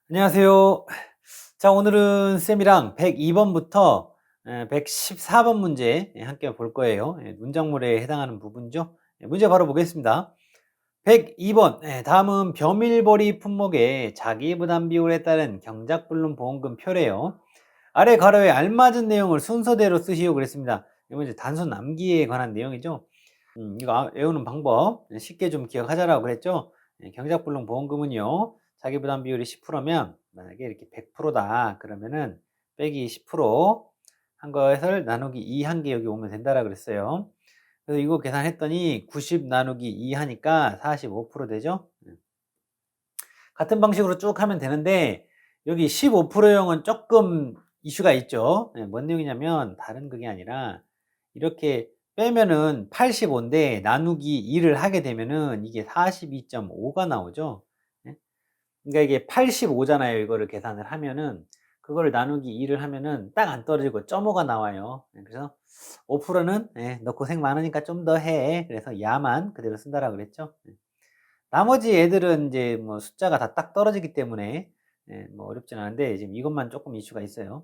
안녕하세요. 자, 오늘은 쌤이랑 102번부터 114번 문제 함께 볼 거예요. 문장물에 해당하는 부분이죠. 문제 바로 보겠습니다. 102번. 다음은 범일벌이 품목의 자기부담 비율에 따른 경작불능 보험금 표래요. 아래 괄호에 알맞은 내용을 순서대로 쓰시오 그랬습니다. 이건 이제 단순 암기에 관한 내용이죠. 이거 외우는 방법 쉽게 좀 기억하자라고 그랬죠. 경작불능 보험금은요, 자기부담 비율이 10%면 만약에 이렇게 100%다 그러면은 빼기 10%한 것을 나누기 2 한 게 여기 오면 된다라 그랬어요. 그래서 이거 계산했더니 90 나누기 2 하니까 45% 되죠. 같은 방식으로 쭉 하면 되는데 여기 15%형은 조금 이슈가 있죠. 뭔 내용이냐면 다른 그게 아니라 이렇게 빼면은 85인데 나누기 2를 하게 되면은 이게 42.5가 나오죠. 예? 그러니까 이게 85잖아요. 이거를 계산을 하면은 그거를 나누기 2를 하면은 딱 안 떨어지고 0.5가 나와요. 그래서 5%는 너 고생 많으니까 좀 더 해. 그래서 야만 그대로 쓴다라고 그랬죠. 나머지 애들은 이제 뭐 숫자가 다 딱 떨어지기 때문에 뭐 어렵진 않은데 지금 이것만 조금 이슈가 있어요.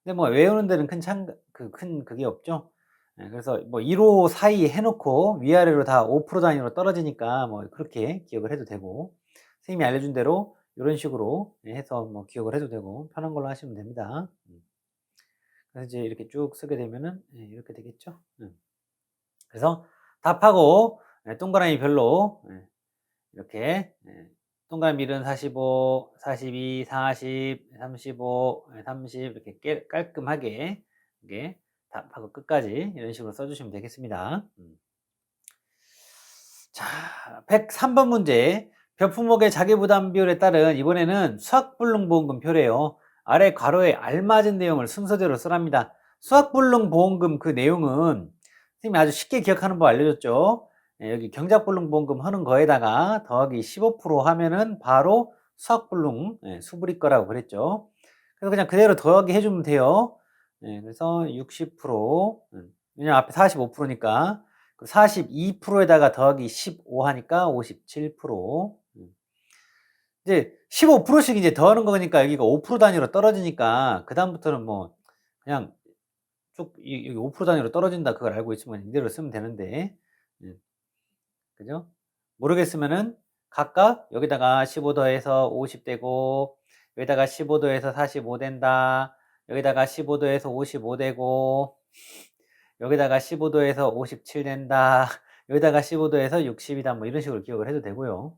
근데 뭐 외우는 데는 큰 그게 없죠. 그래서 뭐 1호 사이 해놓고 위아래로 다 5% 단위로 떨어지니까 뭐 그렇게 기억을 해도 되고, 선생님이 알려준 대로 이런 식으로 해서 뭐 기억을 해도 되고 편한 걸로 하시면 됩니다. 그래서 이제 이렇게 쭉 쓰게 되면은 이렇게 되겠죠. 그래서 답하고 동그라미 별로 이렇게 동그라미 1은 45, 42, 40, 35, 30 이렇게 깔끔하게 이게 답하고 끝까지 이런 식으로 써주시면 되겠습니다. 자, 103번 문제. 벼품목의 자기부담 비율에 따른 이번에는 수학불능보험금표래요. 아래 괄호에 알맞은 내용을 순서대로 쓰랍니다. 수학불능보험금 그 내용은 선생님이 아주 쉽게 기억하는 법 알려줬죠. 여기 경작불능보험금 하는 거에다가 더하기 15% 하면은 바로 수학불능 수불일 거라고 그랬죠. 그래서 그냥 그대로 더하기 해주면 돼요. 그래서 60%, 왜냐면 앞에 45%니까 42%에다가 더하기 15 하니까 57%. 이제 15%씩 이제 더하는 거니까 여기가 5% 단위로 떨어지니까 그다음부터는 뭐 그냥 쭉 여기 5% 단위로 떨어진다 그걸 알고 있으면 이대로 쓰면 되는데, 그죠? 모르겠으면은 각각 여기다가 15 더해서 50 되고, 여기다가 15 더해서 45 된다, 여기다가 15 더해서 55 되고, 여기다가 15도에서 57 된다. 여기다가 15도에서 60이다. 뭐 이런 식으로 기억을 해도 되고요.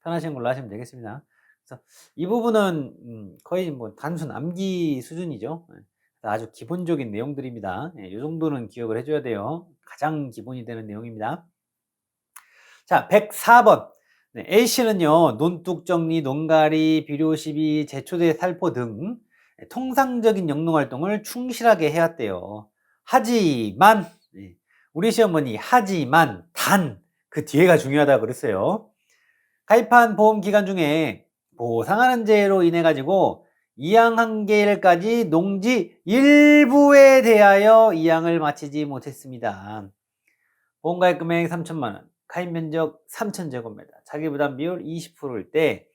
편하신 걸로 하시면 되겠습니다. 그래서 이 부분은 거의 뭐 단순 암기 수준이죠. 아주 기본적인 내용들입니다. 이 정도는 기억을 해줘야 돼요. 가장 기본이 되는 내용입니다. 자, 104번. A씨는요, 논둑 정리, 논가리, 비료 시비, 제초제 살포 등 통상적인 영농활동을 충실하게 해왔대요. 하지만, 우리 시어머니, 하지만, 그 뒤에가 중요하다고 그랬어요. 가입한 보험 기간 중에 보상하는 죄로 인해 가지고 이양 한계일까지 농지 일부에 대하여 이양을 마치지 못했습니다. 보험가입 금액 3천만 원, 가입 면적 3,000제곱미터, 자기부담 비율 20%일 때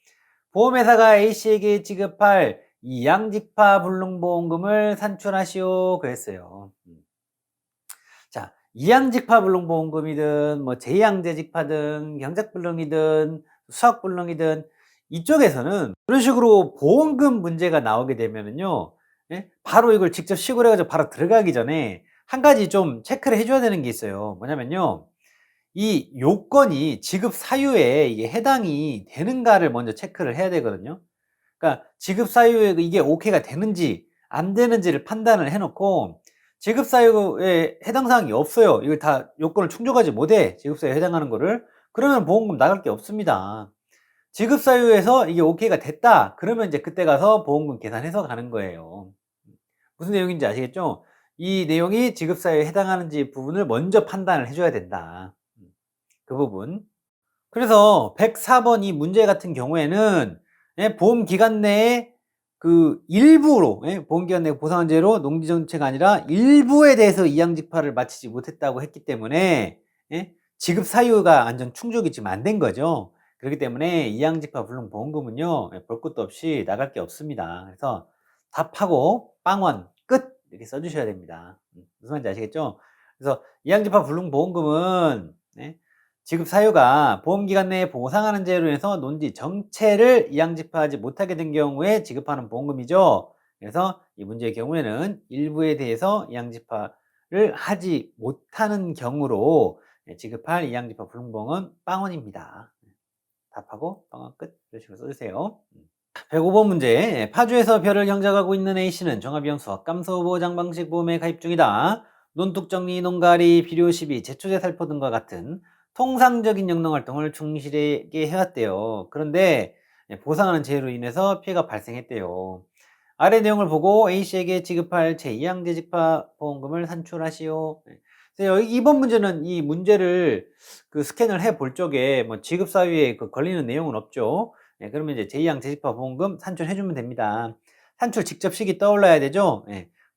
보험회사가 A씨에게 지급할 이양직파 불능보험금을 산출하시오 그랬어요. 자, 이양직파 불능보험금이든 뭐 제양제직파든 경작불능이든 수학불능이든 이쪽에서는 그런 식으로 보험금 문제가 나오게 되면은요, 바로 이걸 직접 시골해 가지고 바로 들어가기 전에 한 가지 좀 체크를 해줘야 되는 게 있어요. 뭐냐면요, 이 요건이 지급 사유에 이게 해당이 되는가를 먼저 체크를 해야 되거든요. 그러니까 지급 사유에 이게 오케이가 되는지 안 되는지를 판단을 해 놓고, 지급 사유에 해당 사항이 없어요. 이걸 다 요건을 충족하지 못해. 지급 사유에 해당하는 거를. 그러면 보험금 나갈 게 없습니다. 지급 사유에서 이게 오케이가 됐다. 그러면 이제 그때 가서 보험금 계산해서 가는 거예요. 무슨 내용인지 아시겠죠? 이 내용이 지급 사유에 해당하는지 부분을 먼저 판단을 해 줘야 된다. 그 부분. 그래서 104번 이 문제 같은 경우에는 보험 기간 내에 그 일부로, 보험 기간 내 보상한 죄로 농지 전체가 아니라 일부에 대해서 이양직파를 마치지 못했다고 했기 때문에 지급 사유가 완전 충족이 지금 안 된 거죠. 그렇기 때문에 이양집합 불능보험금은요, 볼 것도 없이 나갈 게 없습니다. 그래서 답하고 빵원 끝 이렇게 써주셔야 됩니다. 무슨 말인지 아시겠죠? 그래서 이양집합 불능보험금은 지급 사유가 보험기간 내에 보상하는 제로 인해서 논지 정체를 이양집합하지 못하게 된 경우에 지급하는 보험금이죠. 그래서 이 문제의 경우에는 일부에 대해서 이양집합을 하지 못하는 경우로 지급할 이양집합 불능보험은 빵원입니다. 답하고 빵원 끝 이런 식으로 써주세요. 105번 문제. 파주에서 별을 경작하고 있는 A씨는 종합비용 수확감소 보장 방식 보험에 가입 중이다. 논둑정리, 농가리, 비료 시비, 제초제 살포 등과 같은 통상적인 영농활동을 충실하게 해왔대요. 그런데 보상하는 제로 인해서 피해가 발생했대요. 아래 내용을 보고 A씨에게 지급할 제2양재직파 보험금을 산출하시오. 그래서 이번 문제는 이 문제를 스캔을 해 볼 적에 뭐 지급 사유에 걸리는 내용은 없죠. 그러면 이제 제2양재직파 보험금 산출해주면 됩니다. 산출 직접 식이 떠올라야 되죠.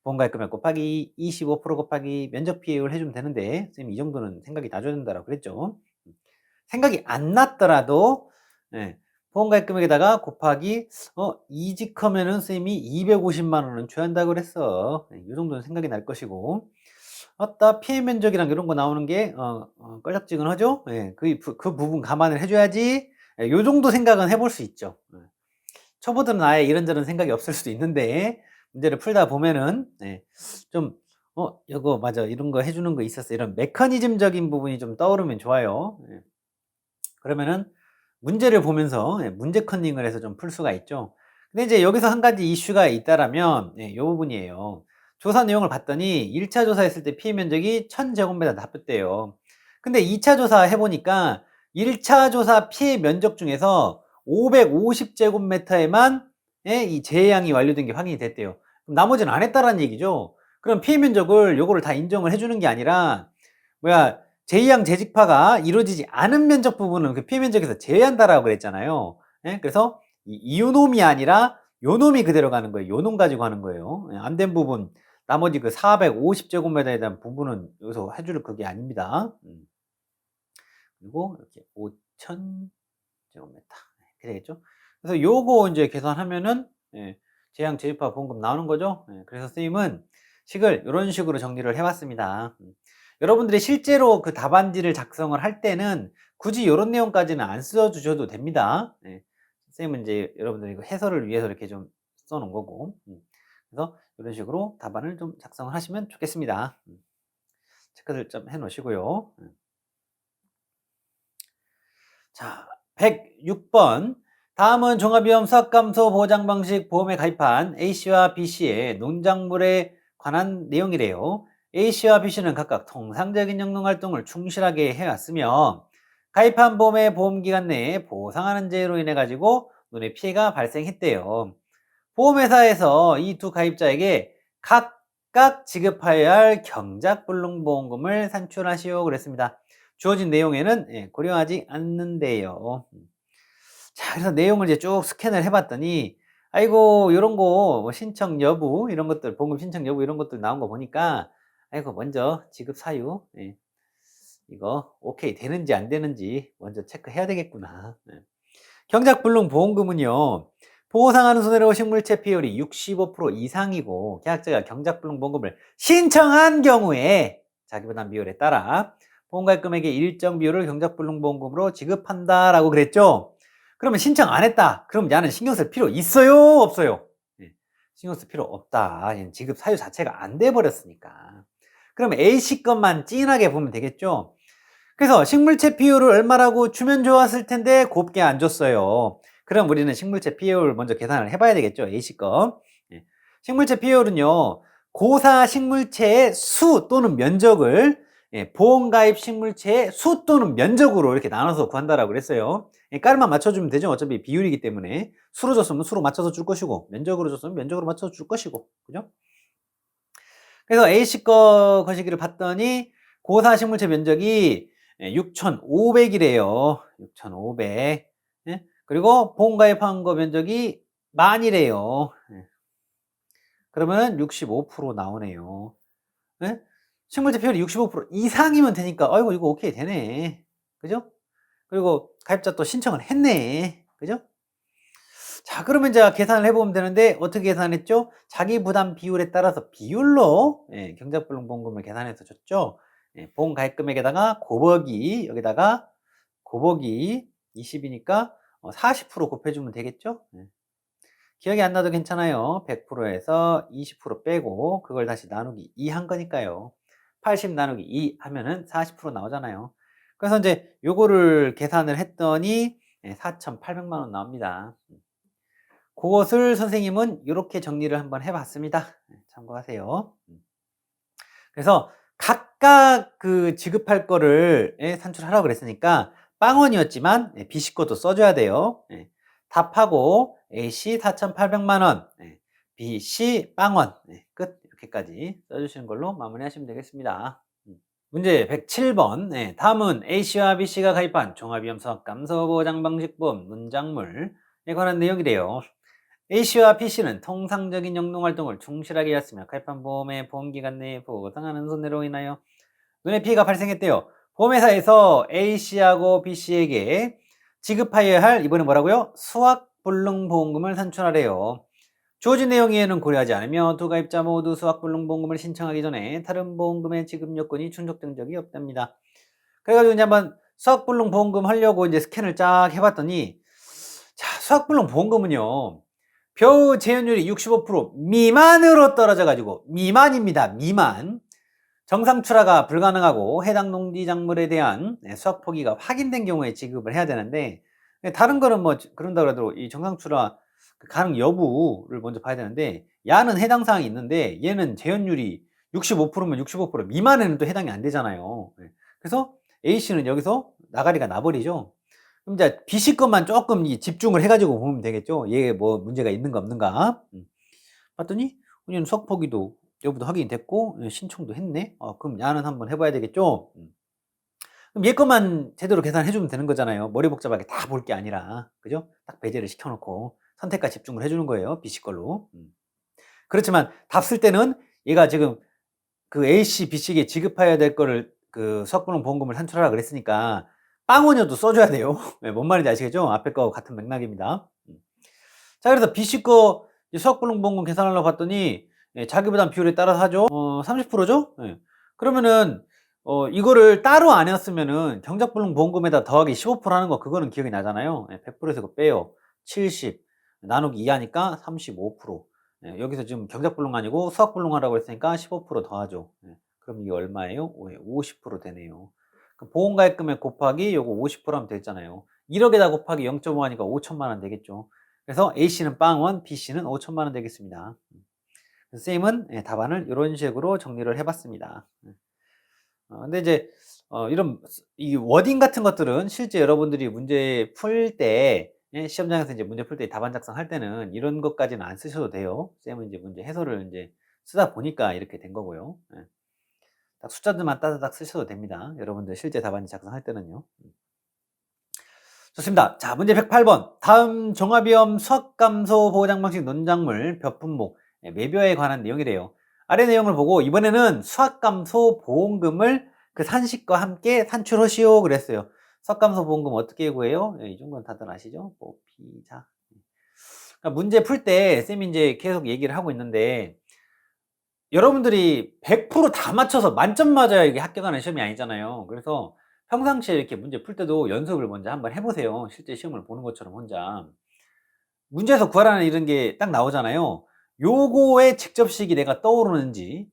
보험가입 금액 곱하기 25% 곱하기 면적 비율 해주면 되는데 선생님 이 정도는 생각이 나줘야 된다고 그랬죠. 생각이 안 났더라도 보험가입 금액에다가 곱하기 이직하면은 선생님이 250만 원은 줘야 한다고 그랬어. 이 정도는 생각이 날 것이고 아따 피해 면적이랑 이런 거 나오는 게 껄쩍지근하죠. 그 부분 감안을 해줘야지. 요 정도 생각은 해볼 수 있죠. 초보들은 아예 이런저런 생각이 없을 수도 있는데 문제를 풀다 보면은 좀 이거 맞아 이런 거 해주는 거 있었어 이런 메커니즘적인 부분이 좀 떠오르면 좋아요. 그러면은 문제를 보면서 문제 컨닝을 해서 좀 풀 수가 있죠. 근데 이제 여기서 한 가지 이슈가 있다라면 이 부분이에요. 조사 내용을 봤더니 1차 조사했을 때 피해 면적이 1000제곱미터 나왔대요. 근데 2차 조사 해보니까 1차 조사 피해 면적 중에서 550제곱미터에만 이 제한이 완료된 게 확인이 됐대요. 그럼 나머지는 안 했다라는 얘기죠. 그럼 피해 면적을 요거를 다 인정을 해주는 게 아니라 제2양 재직파가 이루어지지 않은 면적 부분은 그 피해 면적에서 제외한다라고 그랬잖아요. 그래서 이요놈이 아니라 요놈이 그대로 가는 거예요. 요놈 가지고 하는 거예요. 안 된 부분 나머지 그 450제곱미터에 대한 부분은 여기서 해줄 그게 아닙니다. 그리고 이렇게 5000제곱미터 이렇게 되겠죠. 그래서 요거 이제 계산하면은 제양 재직파 보험금 나오는 거죠. 그래서 선생님은 식을 이런 식으로 정리를 해봤습니다. 여러분들이 실제로 그 답안지를 작성을 할 때는 굳이 이런 내용까지는 안 써주셔도 됩니다. 선생님은 이제 여러분들이 해설을 위해서 이렇게 좀 써놓은 거고. 그래서 이런 식으로 답안을 좀 작성을 하시면 좋겠습니다. 체크를 좀 해 놓으시고요. 자, 106번. 다음은 종합위험 수확감소 보장 방식 보험에 가입한 A씨와 B씨의 농작물에 관한 내용이래요. A씨와 B씨는 각각 통상적인 영농활동을 충실하게 해왔으며 가입한 보험의 보험기간 내에 보상하는 제로 인해 가지고 눈에 피해가 발생했대요. 보험회사에서 이 두 가입자에게 각각 지급하여야 할 경작불능보험금을 산출하시오 그랬습니다. 주어진 내용에는 고려하지 않는데요. 자, 그래서 내용을 이제 쭉 스캔을 해봤더니 아이고 이런 거 신청 여부 이런 것들 보험금 신청 여부 이런 것들 나온 거 보니까 아이고 먼저 지급 사유 이거 오케이 되는지 안 되는지 먼저 체크해야 되겠구나. 경작불능보험금은요 보상하는 손해로 식물체 피해율이 65% 이상이고 계약자가 경작불능보험금을 신청한 경우에 자기부담 비율에 따라 보험가입 금액의 일정 비율을 경작불능보험금으로 지급한다라고 그랬죠. 그러면 신청 안 했다. 그럼 야는 신경 쓸 필요 있어요? 없어요? 신경 쓸 필요 없다. 얘는 지급 사유 자체가 안 돼 버렸으니까. 그럼 A씨 것만 찐하게 보면 되겠죠. 그래서 식물체 피해율을 얼마라고 주면 좋았을 텐데 곱게 안 줬어요. 그럼 우리는 식물체 피해율을 먼저 계산을 해봐야 되겠죠. A씨 거. 식물체 피해율은요. 고사 식물체의 수 또는 면적을 보험가입 식물체의 수 또는 면적으로 이렇게 나눠서 구한다라고 그랬어요. 깔만 맞춰주면 되죠. 어차피 비율이기 때문에 수로 줬으면 수로 맞춰서 줄 것이고 면적으로 줬으면 면적으로 맞춰서 줄 것이고 그죠? 그래서 A씨 거 거시기를 봤더니 고사 식물체 면적이 6,500이래요. 6,500. 그리고 보험가입한 거 면적이 10,000이래요. 그러면 65% 나오네요. 식물체 피해율이 65% 이상이면 되니까 아이고 이거 오케이 되네. 그죠? 그리고 가입자 또 신청을 했네. 그죠? 자, 그러면 이제 계산을 해보면 되는데 어떻게 계산했죠? 자기 부담 비율에 따라서 비율로 경작불능보험금을 계산해서 줬죠. 보험 가입금액에다가 곱하기 여기다가 곱하기 20이니까 40% 곱해주면 되겠죠? 기억이 안 나도 괜찮아요. 100%에서 20% 빼고 그걸 다시 나누기 2 한 거니까요. 80 나누기 2 하면은 40% 나오잖아요. 그래서 이제 요거를 계산을 했더니 4,800만 원 나옵니다. 그것을 선생님은 이렇게 정리를 한번 해봤습니다. 참고하세요. 그래서 각각 그 지급할 거를 산출하라고 그랬으니까 빵원이었지만 B씨 것도 써줘야 돼요. 답하고 A씨 4,800만 원, B씨 빵원. 끝. 이렇게까지 써주시는 걸로 마무리하시면 되겠습니다. 문제 107번. 다음은 A씨와 B씨가 가입한 종합위험사업 감소보장방식보험 문장물에 관한 내용이래요. A씨와 B씨는 통상적인 영농활동을 충실하게 했으며 가입한 보험의 보험기간 내에 보상하는 손해로 인하여 눈의 피해가 발생했대요. 보험회사에서 A씨하고 B씨에게 지급하여야 할 이번에 뭐라고요? 수확불능보험금을 산출하래요. 주어진 내용 이해는 고려하지 않으며 두 가입자 모두 수확불능보험금을 신청하기 전에 다른 보험금의 지급 요건이 충족된 적이 없답니다. 그래가지고 이제 한번 수확불능보험금 하려고 이제 스캔을 쫙 해봤더니 자, 수확불능보험금은요 겨우 재현율이 65% 미만으로 떨어져가지고 미만입니다. 미만. 정상 출하가 불가능하고 해당 농지 작물에 대한 수확 포기가 확인된 경우에 지급을 해야 되는데 다른 거는 뭐 그런다 그래도 이 정상 출하 가능 여부를 먼저 봐야 되는데 야는 해당 사항이 있는데 얘는 재현율이 65%면 65% 미만에는 또 해당이 안 되잖아요. 그래서 A씨는 여기서 나가리가 나버리죠. 그럼 이제 B씨 것만 조금 집중을 해가지고 보면 되겠죠. 얘 뭐 문제가 있는가 없는가. 봤더니 그냥 수확 포기도 여부도 확인이 됐고 신청도 했네. 그럼 야는 한번 해봐야 되겠죠. 그럼 얘 것만 제대로 계산해주면 되는 거잖아요. 머리 복잡하게 다 볼 게 아니라 그죠? 딱 배제를 시켜놓고 선택과 집중을 해주는 거예요. B씨 걸로. 그렇지만 답 쓸 때는 얘가 지금 그 A씨, B씨에게 지급해야 될 거를 그 수확불능보험금을 산출하라 그랬으니까 빵원이어도 써줘야 돼요. 뭔 말인지 아시겠죠? 앞에 거하고 같은 맥락입니다. 자, 그래서 B씨 거 수확불능보험금 계산하려고 봤더니 자기부담 비율에 따라서 하죠. 30%죠? 그러면은 이거를 따로 안 했으면은 경작불능보험금에다 더하기 15% 하는 거 그거는 기억이 나잖아요. 100%에서 그거 빼요. 70 나누기 2 하니까 35%. 여기서 지금 경작불능 아니고 수확불능 하라고 했으니까 15% 더하죠. 그럼 이게 얼마예요? 50% 되네요. 보험가입금액 곱하기 요거 50% 하면 되잖아요. 1억에다 곱하기 0.5 하니까 5천만 원 되겠죠. 그래서 A씨는 빵원, B씨는 5천만 원 되겠습니다. 선생님은 답안을 이런 식으로 정리를 해봤습니다. 근데 이제 이런 이 워딩 같은 것들은 실제 여러분들이 문제 풀 때 시험장에서 이제 문제 풀 때 답안 작성할 때는 이런 것까지는 안 쓰셔도 돼요. 쌤은 이제 문제 해설을 이제 쓰다 보니까 이렇게 된 거고요. 딱 숫자들만 따다닥 쓰셔도 됩니다. 여러분들 실제 답안 작성할 때는요. 좋습니다. 자, 문제 108번. 다음 종합위험 수확감소 보장방식 논작물 몇 품목 매벼에 관한 내용이래요. 아래 내용을 보고 이번에는 수확감소 보험금을 그 산식과 함께 산출하시오 그랬어요. 수확감소 보험금 어떻게 구해요? 이 정도는 다들 아시죠? 뽑히자. 그러니까 문제 풀 때 쌤이 이제 계속 얘기를 하고 있는데 여러분들이 100%다 맞춰서 만점 맞아야 이게 합격하는 시험이 아니잖아요. 그래서 평상시에 이렇게 문제 풀 때도 연습을 먼저 한번 해보세요. 실제 시험을 보는 것처럼 혼자. 문제에서 구하라는 이런 게 딱 나오잖아요. 요거의 직접식이 내가 떠오르는지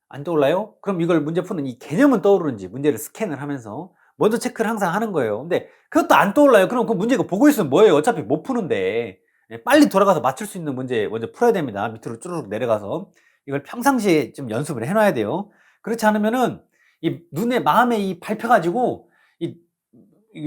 안 떠올라요? 그럼 이걸 문제 푸는 이 개념은 떠오르는지 문제를 스캔을 하면서 먼저 체크를 항상 하는 거예요. 근데 그것도 안 떠올라요. 그럼 그 문제 이거 보고 있으면 뭐예요? 어차피 못 푸는데 빨리 돌아가서 맞출 수 있는 문제 먼저 풀어야 됩니다. 밑으로 쭈르륵 내려가서 이걸 평상시에 좀 연습을 해놔야 돼요. 그렇지 않으면은 이 눈에 마음에 이 밟혀가지고 이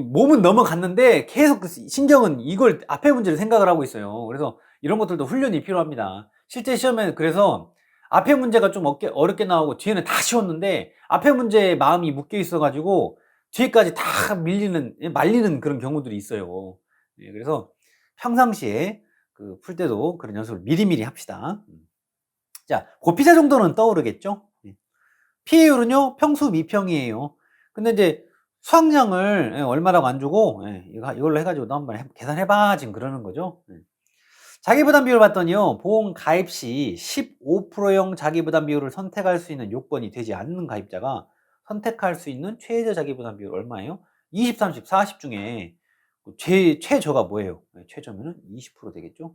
몸은 넘어갔는데 계속 그 신경은 이걸 앞에 문제를 생각을 하고 있어요. 그래서 이런 것들도 훈련이 필요합니다. 실제 시험에 그래서 앞에 문제가 좀 어렵게 나오고 뒤에는 다 쉬웠는데 앞에 문제에 마음이 묶여 있어가지고 뒤에까지 다 말리는 그런 경우들이 있어요. 그래서 평상시에 그 풀 때도 그런 연습을 미리미리 합시다. 자, 고피자 정도는 떠오르겠죠? 피해율은요, 평수 미평이에요. 근데 이제 수학량을 얼마라고 안 주고 이걸로 해 가지고 "너 한번 계산해 봐." 지금 그러는 거죠. 자기부담 비율을 봤더니요. 보험 가입 시 15%용 자기부담 비율을 선택할 수 있는 요건이 되지 않는 가입자가 선택할 수 있는 최저 자기부담 비율 얼마예요? 20, 30, 40 중에 최저가 뭐예요? 최저면은 20% 되겠죠?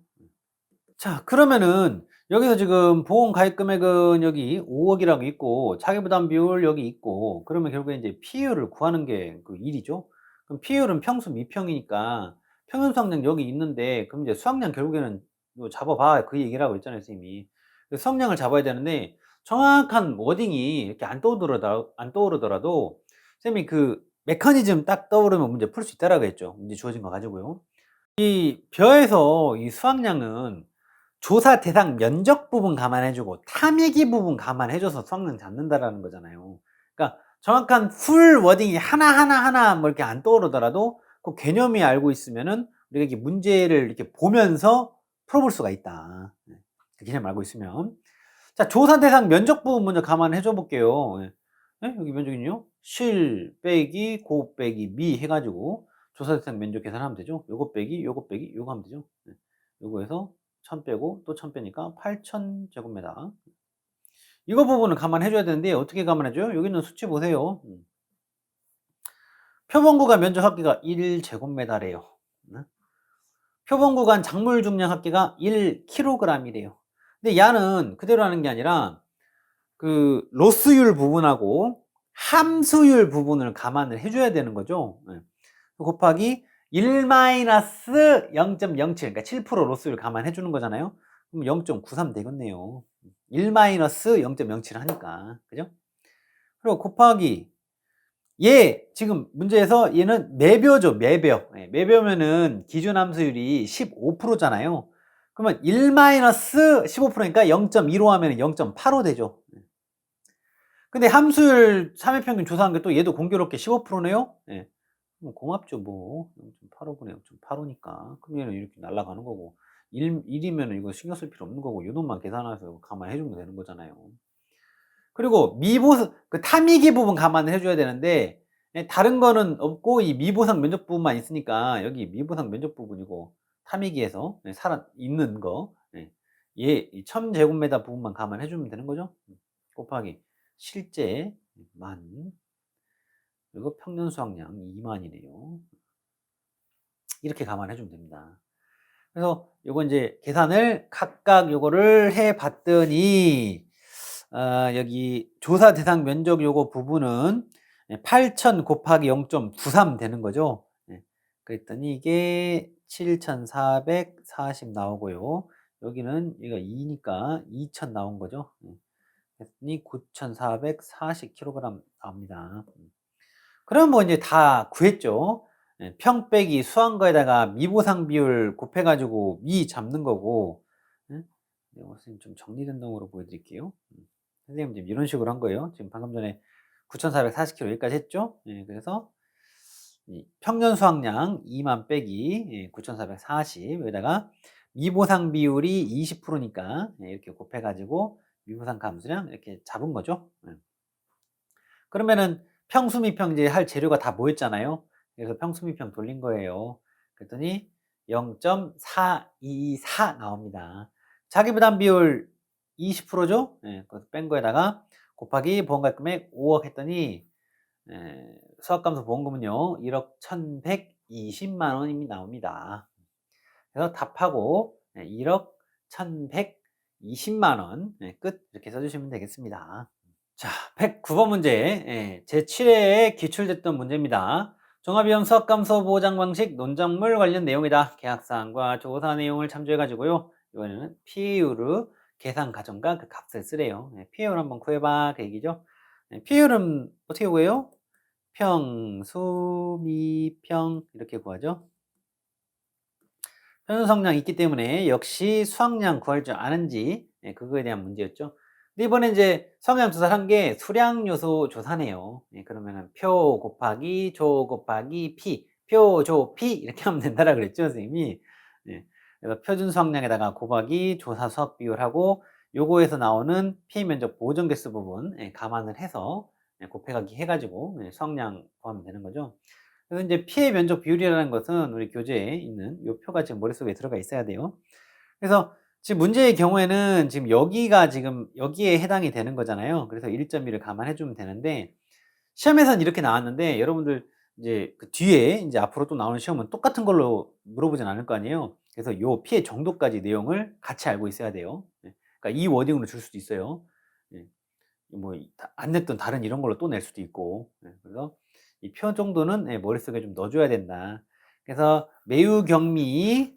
자, 그러면은 여기서 지금 보험 가입 금액은 여기 5억 이라고 있고 자기부담 비율 여기 있고, 그러면 결국에 이제 피해율을 구하는 게 그 일이죠. 그럼 피해율은 평수 미평이니까 평균 수확량 여기 있는데, 그럼 이제 수확량 결국에는 뭐 잡아 봐, 그 얘기를 하고 있잖아요, 선생님이. 그 수확량을 잡아야 되는데 정확한 워딩이 이렇게 안 떠오르더라도 선생님이 그 메커니즘 딱 떠오르면 문제 풀 수 있다라고 했죠. 문제 주어진 거 가지고요. 이 벼에서 이 수확량은 조사 대상 면적 부분 감안해 주고 탐의기 부분 감안해 줘서 수학능 잡는다라는 거잖아요. 그러니까 정확한 풀 워딩이 하나하나 뭐 이렇게 안 떠오르더라도 그 개념이 알고 있으면은 우리가 이렇게 문제를 이렇게 보면서 풀어볼 수가 있다. 그 개념 알고 있으면. 자, 조사 대상 면적 부분 먼저 감안해 줘 볼게요. 여기 면적은요. 실 빼기 고 빼기 미 해 가지고 조사 대상 면적 계산하면 되죠. 요거 빼기 요거 빼기 요거 하면 되죠. 요거에서 1000 빼고 또 1000 빼니까 8000 제곱미터. 이거 부분을 감안해 줘야 되는데 어떻게 감안해 줘요? 여기 있는 수치 보세요. 표본 구간 면적 합계가 1제곱미터래요. 표본 구간 작물 중량 합계가 1kg이래요. 근데 야는 그대로 하는 게 아니라 그 로스율 부분하고 함수율 부분을 감안을 해 줘야 되는 거죠. 곱하기 1-0.07, 그러니까 7% 로스율 감안해 주는 거잖아요. 그럼 0.93 되겠네요. 1-0.07 하니까. 그죠? 그리고 곱하기 얘 지금 문제에서 얘는 매벼죠. 매벼. 매벼면은 기준 함수율이 15%잖아요. 그러면 1-15%니까 0.15 하면 0.85 되죠. 근데 함수율 3회 평균 조사한 게 또 얘도 공교롭게 15%네요. 고맙죠 뭐. 0.85분의 0.85니까. 그럼 얘는 이렇게 날아가는 거고, 1이면 이거 신경 쓸 필요 없는 거고, 요 놈만 계산해서 감안해 주면 되는 거잖아요. 그리고 미보상 그 탐이기 부분 감안을 해 줘야 되는데 다른 거는 없고 이 미보상 면적 부분만 있으니까 여기 미보상 면적 부분이고 탐이기에서 살아 있는 거 얘 1000 제곱미터 부분만 감안해 주면 되는 거죠. 곱하기 실제 만, 그리고 평년 수확량 2만이네요. 이렇게 감안해 주면 됩니다. 그래서 요거 이제 계산을 각각 요거를 해 봤더니 여기 조사 대상 면적 요거 부분은 8000 곱하기 0.93 되는 거죠. 그랬더니 이게 7440 나오고요. 여기는 얘가 2니까 2000 나온 거죠. 그랬더니 9440kg 나옵니다. 그럼 뭐 이제 다 구했죠. 평 빼기 수한 거에다가 미보상 비율 곱해 가지고 미 잡는 거고. 선생님 좀 정리된 놈으로 보여드릴게요. 선생님 지금 이런 식으로 한 거예요. 지금 방금 전에 9440kg 여기까지 했죠. 그래서 이 평년 수확량 2만 빼기 9440 여기다가 미보상 비율이 20%니까 이렇게 곱해 가지고 미보상 감수량 이렇게 잡은 거죠. 그러면은 평수미평제 할 재료가 다 모였잖아요. 그래서 평수미평 돌린 거예요. 그랬더니 0.424 나옵니다. 자기부담 비율 20%죠? 그래서 뺀 거에다가 곱하기 보험가입 금액 5억 했더니 수학감소 보험금은요 1억 1120만 원이 나옵니다. 그래서 답하고 1억 1120만 원 끝, 이렇게 써주시면 되겠습니다. 자, 109번 문제. 제7회에 기출됐던 문제입니다. 종합이용 수학감소 보장 방식 논작물 관련 내용이다. 계약사항과 조사 내용을 참조해 가지고요. 이번에는 피해율 계산 과정과 그 값을 쓰래요. 피해율 한번 구해봐, 그 얘기죠. 피해율은 어떻게 구해요? 평수, 미평 이렇게 구하죠. 평균성량 있기 때문에 역시 수확량 구할 줄 아는지 그거에 대한 문제였죠. 근데 이번에 이제 수확량 조사를 한 게 수량 요소 조사네요. 그러면은 표 곱하기 조 곱하기 피, 표, 조, 피 이렇게 하면 된다라 그랬죠, 선생님이. 그래서 표준 수확량에다가 곱하기 조사 수확 비율하고 요거에서 나오는 피해 면적 보정 개수 부분 감안을 해서 곱해가기 해가지고 수확량 구하면 되는 거죠. 그래서 이제 피해 면적 비율이라는 것은 우리 교재에 있는 이 표가 지금 머릿속에 들어가 있어야 돼요. 그래서 지금 문제의 경우에는 지금 여기가 지금 여기에 해당이 되는 거잖아요. 그래서 1.1을 감안해 주면 되는데 시험에서는 이렇게 나왔는데 여러분들 이제 그 뒤에 이제 앞으로 또 나오는 시험은 똑같은 걸로 물어보진 않을 거 아니에요. 그래서 요 피해 정도까지 내용을 같이 알고 있어야 돼요. 그러니까 이 워딩으로 줄 수도 있어요. 예. 뭐 안 냈던 다른 이런 걸로 또 낼 수도 있고. 그래서 이 표 정도는 머릿속에 좀 넣어줘야 된다. 그래서 매우 경미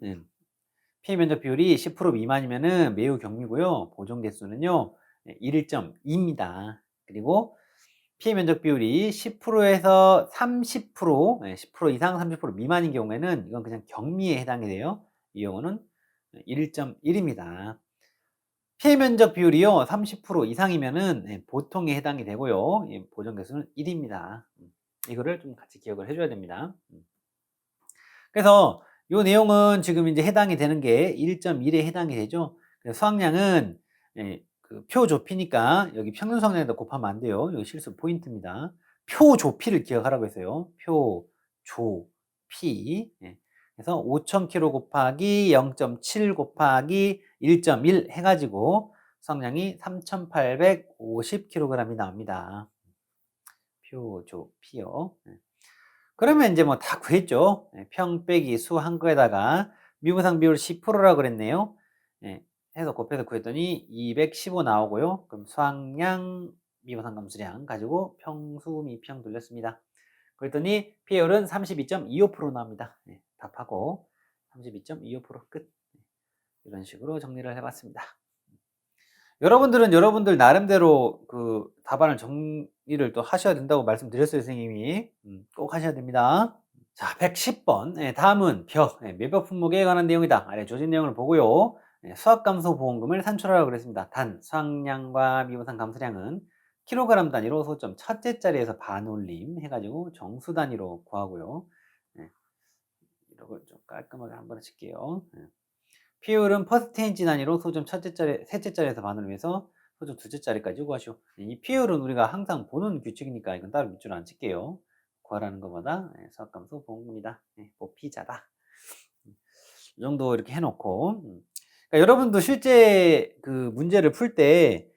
피해 면적 비율이 10% 미만이면은 매우 경미고요. 보존 개수는요 1.2입니다. 그리고 피해 면적 비율이 10%에서 30%, 10% 이상 30% 미만인 경우에는 이건 그냥 경미에 해당이 돼요. 이 경우는 1.1입니다. 피해 면적 비율이요 30% 이상이면은 보통에 해당이 되고요. 보존 개수는 1입니다. 이거를 좀 같이 기억을 해줘야 됩니다. 그래서 요 내용은 지금 이제 해당이 되는 게 1.1에 해당이 되죠. 그래서 수확량은 그 표 좁히니까 여기 평균 수확량에다 곱하면 안 돼요. 여기 실수 포인트입니다. 표 좁히를 기억하라고 했어요. 표 좁히. 그래서 5,000kg 곱하기 0.7 곱하기 1.1 해가지고 수확량이 3,850kg이 나옵니다. 표 좁히요. 그러면 이제 뭐 다 구했죠. 평 빼기 수 한 거에다가 미분상 비율 10%라고 그랬네요. 해서 곱해서 구했더니 215 나오고요. 그럼 수확량 미분상 감수량 가지고 평수 미평 돌렸습니다. 그랬더니 피해율은 32.25% 나옵니다. 답하고 32.25% 끝. 이런 식으로 정리를 해봤습니다. 여러분들은 여러분들 나름대로 그 답안을 정리를 또 하셔야 된다고 말씀드렸어요, 선생님이. 꼭 하셔야 됩니다. 자, 110번. 다음은 매벽 품목에 관한 내용이다. 아래 조진 내용을 보고요. 수확감소 보험금을 산출하라고 그랬습니다. 단, 수확량과 미분상 감소량은 킬로그램 단위로 소점 첫째 자리에서 반올림 해가지고 정수 단위로 구하고요. 이걸 좀 깔끔하게 한번 칠게요. 피율은 퍼센테이지 단위로 소점 셋째 자리에서 반올림해서 소점 둘째 자리까지 구하시오. 이 피율은 우리가 항상 보는 규칙이니까 이건 따로 밑줄 안 칠게요. 구하라는 것마다 수학감소 보험금이다. 보피자다. 이 정도 이렇게 해놓고 그러니까 여러분도 실제 그 문제를 풀 때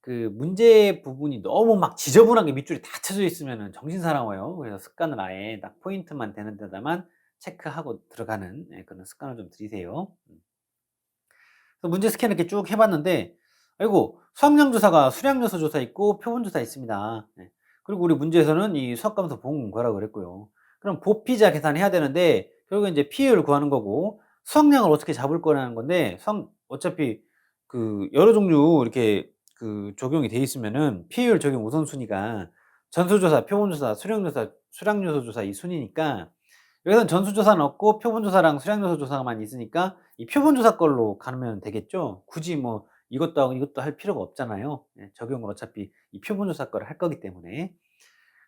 그 문제 부분이 너무 막 지저분하게 밑줄이 다 쳐져 있으면 정신 사나워요. 그래서 습관을 아예 딱 포인트만 되는 데다만 체크하고 들어가는 그런 습관을 좀 들이세요. 그래서 문제 스캔 이렇게 쭉 해봤는데, 아이고, 수학량 조사가 수량 요소 조사 있고 표본 조사 있습니다. 그리고 우리 문제에서는 이 수학감소 보험금 구하라고 그랬고요. 그럼 보피자 계산해야 되는데, 결국엔 이제 피해율 구하는 거고, 수학량을 어떻게 잡을 거라는 건데, 어차피 그 여러 종류 이렇게 그 적용이 돼 있으면은 피해율 적용 우선순위가 전수조사, 표본조사, 수량조사, 수량요소 조사 이 순위니까 여기서는 전수조사는 없고 표본조사랑 수량요소 조사만 있으니까 이 표본조사 걸로 가면 되겠죠. 굳이 뭐 이것도 하고 이것도 할 필요가 없잖아요. 적용을 어차피 이 표본조사 거를 할 거기 때문에.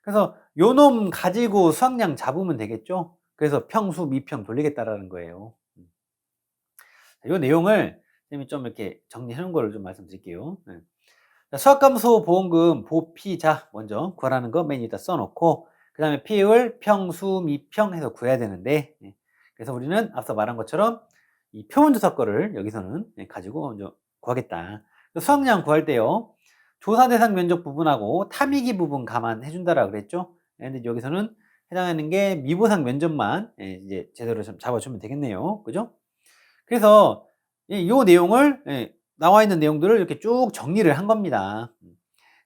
그래서 요 놈 가지고 수확량 잡으면 되겠죠. 그래서 평수, 미평 돌리겠다라는 거예요. 요 내용을 선생님이 좀 이렇게 정리해 놓은 거를 좀 말씀드릴게요. 수학감소 보험금 보피자 먼저 구하라는 거 맨 위에다 써놓고 그 다음에 피해율 평수 미평 해서 구해야 되는데 그래서 우리는 앞서 말한 것처럼 이 표본조사 거를 여기서는 가지고 먼저 구하겠다. 수확량 구할 때요 조사 대상 면적 부분하고 타미기 부분 감안해 준다라고 그랬죠. 근데 여기서는 해당하는 게 미보상 면적만 이제 제대로 좀 잡아주면 되겠네요. 그죠? 그래서 이 내용을 나와 있는 내용들을 이렇게 쭉 정리를 한 겁니다.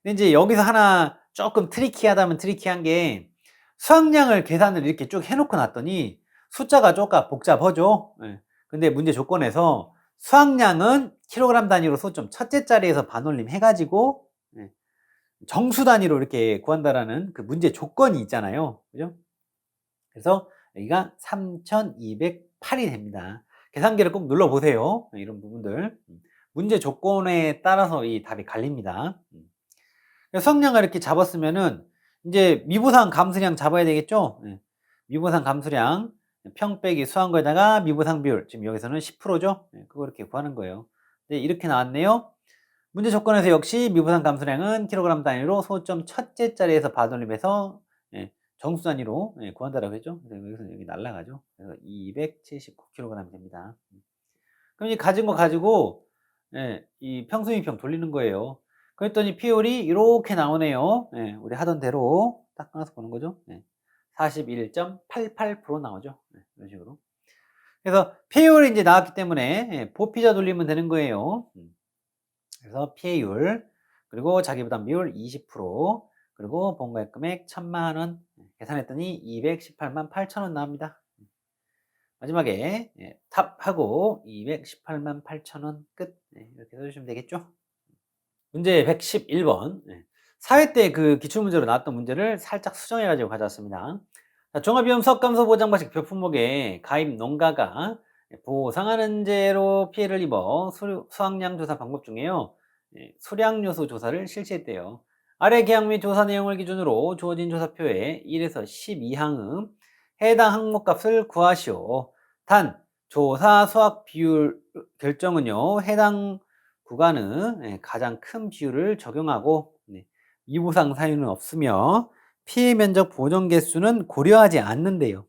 근데 이제 여기서 하나 조금 트리키하다면 트리키한 게 수확량을 계산을 이렇게 쭉 해놓고 놨더니 숫자가 조금 복잡하죠. 근데 문제 조건에서 수확량은 킬로그램 단위로 소점 첫째 자리에서 반올림 해가지고 정수 단위로 이렇게 구한다라는 그 문제 조건이 있잖아요. 그죠? 그래서 여기가 3,208이 됩니다. 계산기를 꼭 눌러보세요. 이런 부분들. 문제 조건에 따라서 이 답이 갈립니다. 수확량을 이렇게 잡았으면은 이제 미보상 감수량 잡아야 되겠죠? 미보상 감수량 평 빼기 수한 거에다가 미보상 비율 지금 여기서는 10%죠? 그거 이렇게 구하는 거예요. 네, 이렇게 나왔네요. 문제 조건에서 역시 미부상 감소량은 킬로그램 단위로 소점 첫째 자리에서 반올림해서 정수 단위로 구한다라고 했죠. 그래서 여기서 여기 날라가죠. 그래서 279kg이 됩니다. 그럼 이 가진 거 가지고 이 평수비평 돌리는 거예요. 그랬더니 피올이 이렇게 나오네요. 우리 하던 대로 딱 끊어서 보는 거죠. 41.88% 나오죠. 이런 식으로. 그래서 피올이 이제 나왔기 때문에 보피자 돌리면 되는 거예요. 그래서 피해율, 그리고 자기부담 비율 20%, 그리고 본가액 금액 1,000만 원 계산했더니 218만 8천 원 나옵니다. 마지막에 탑하고 218만 8천 원 끝. 이렇게 써주시면 되겠죠. 문제 111번. 사회 때 그 기출문제로 나왔던 문제를 살짝 수정해가지고 가져왔습니다. 자, 종합위험 수학감소 보장방식 벼품목에 가입 농가가 보상하는 죄로 피해를 입어 수확량 조사 방법 중에요. 수량요소 조사를 실시했대요. 아래 계약 및 조사 내용을 기준으로 주어진 조사표에 1에서 12항의 해당 항목값을 구하시오. 단 조사 수확 비율 결정은요, 해당 구간은 가장 큰 비율을 적용하고 미보상 사유는 없으며 피해 면적 보정 개수는 고려하지 않는데요.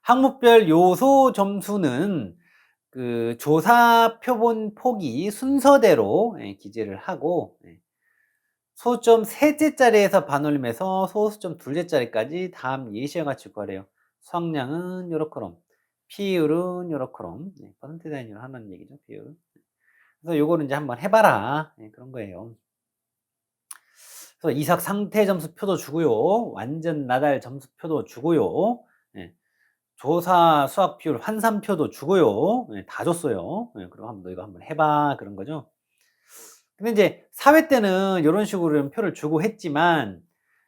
항목별 요소 점수는 그 조사 표본 폭이 순서대로 기재를 하고 소수점 셋째 자리에서 반올림해서 소수점 둘째 자리까지 다음 예시와 같이 구하래요. 수확량은 요렇게럼, 피율은 요렇게럼, 퍼센트 단위로 하는 얘기죠. 피율. 그래서 요거는 이제 한번 해봐라, 그런 거예요. 그래서 이삭 상태 점수표도 주고요, 완전 나달 점수표도 주고요, 조사 수학 비율 환산표도 주고요, 다 줬어요. 그럼 한번 너희가 한번 해봐, 그런 거죠. 근데 이제 사회 때는 이런 식으로 표를 주고 했지만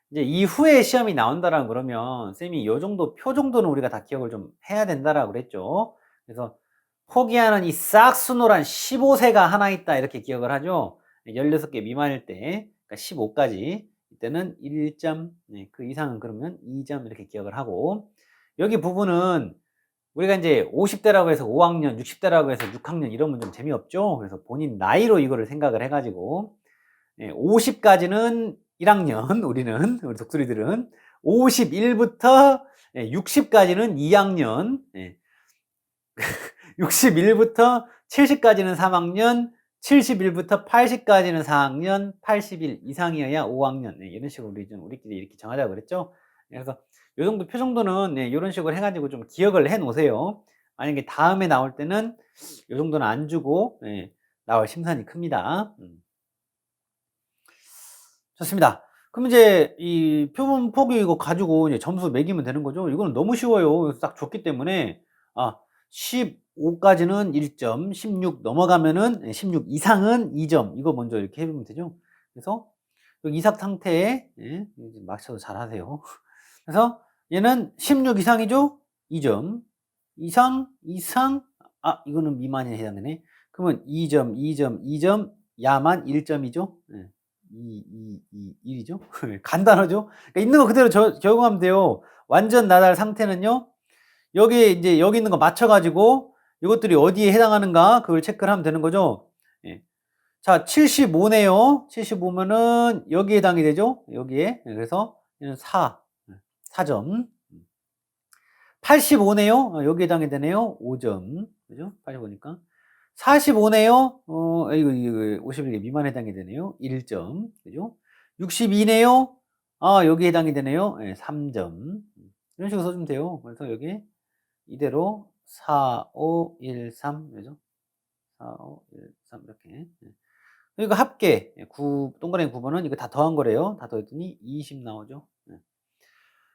이제 이후에 시험이 나온다라고 그러면 쌤이 요 정도 표 정도는 우리가 다 기억을 좀 해야 된다라고 그랬죠. 그래서 포기하는 이 싹수노란 15세가 하나 있다 이렇게 기억을 하죠. 16개 미만일 때, 그러니까 15까지 이때는 1점, 그 이상은 그러면 2점 이렇게 기억을 하고, 여기 부분은 우리가 이제 50대라고 해서 5학년, 60대라고 해서 6학년 이러면 좀 재미없죠. 그래서 본인 나이로 이거를 생각을 해가지고 50까지는 1학년, 우리 독수리들은 51부터 60까지는 2학년, 61부터 70까지는 3학년, 71부터 80까지는 4학년, 81 이상이어야 5학년. 이런 식으로 우리끼리 이렇게 정하자고 그랬죠. 그래서 요 정도 표 정도는 이런 식으로 해가지고 좀 기억을 해 놓으세요. 만약에 다음에 나올 때는 요 정도는 안 주고 나올 심산이 큽니다. 좋습니다. 그럼 이제 이 표본 폭이 이거 가지고 이제 점수 매기면 되는 거죠. 이거는 너무 쉬워요. 딱 줬기 때문에 15까지는 1점, 16 넘어가면은 16 이상은 2점. 이거 먼저 이렇게 해보면 되죠. 그래서 이삭 상태에 맞춰서 잘 하세요. 그래서 얘는 16 이상이죠? 2점. 이상, 이거는 미만에 해당되네. 그러면 2점, 2점, 2점, 야만 1점이죠? 1이죠? 간단하죠? 그러니까 있는 거 그대로 적용하면 돼요. 완전 나달 상태는요, 여기 이제 여기 있는 거 맞춰가지고 이것들이 어디에 해당하는가 그걸 체크를 하면 되는 거죠. 자, 75네요. 75면은 여기에 해당이 되죠. 여기에. 그래서 얘는 4점. 85네요. 여기에 해당이 되네요. 5점. 그죠? 85니까. 45네요. 이거 51개 미만 해당이 되네요. 1점. 그죠? 62네요. 여기에 해당이 되네요. 3점. 이런 식으로 써주면 돼요. 그래서 여기 이대로 4, 5, 1, 3. 그죠? 4, 5, 1, 3 이렇게. 이거 합계 9, 동그라미 9번은 이거 다 더한 거래요. 다 더했더니 20 나오죠.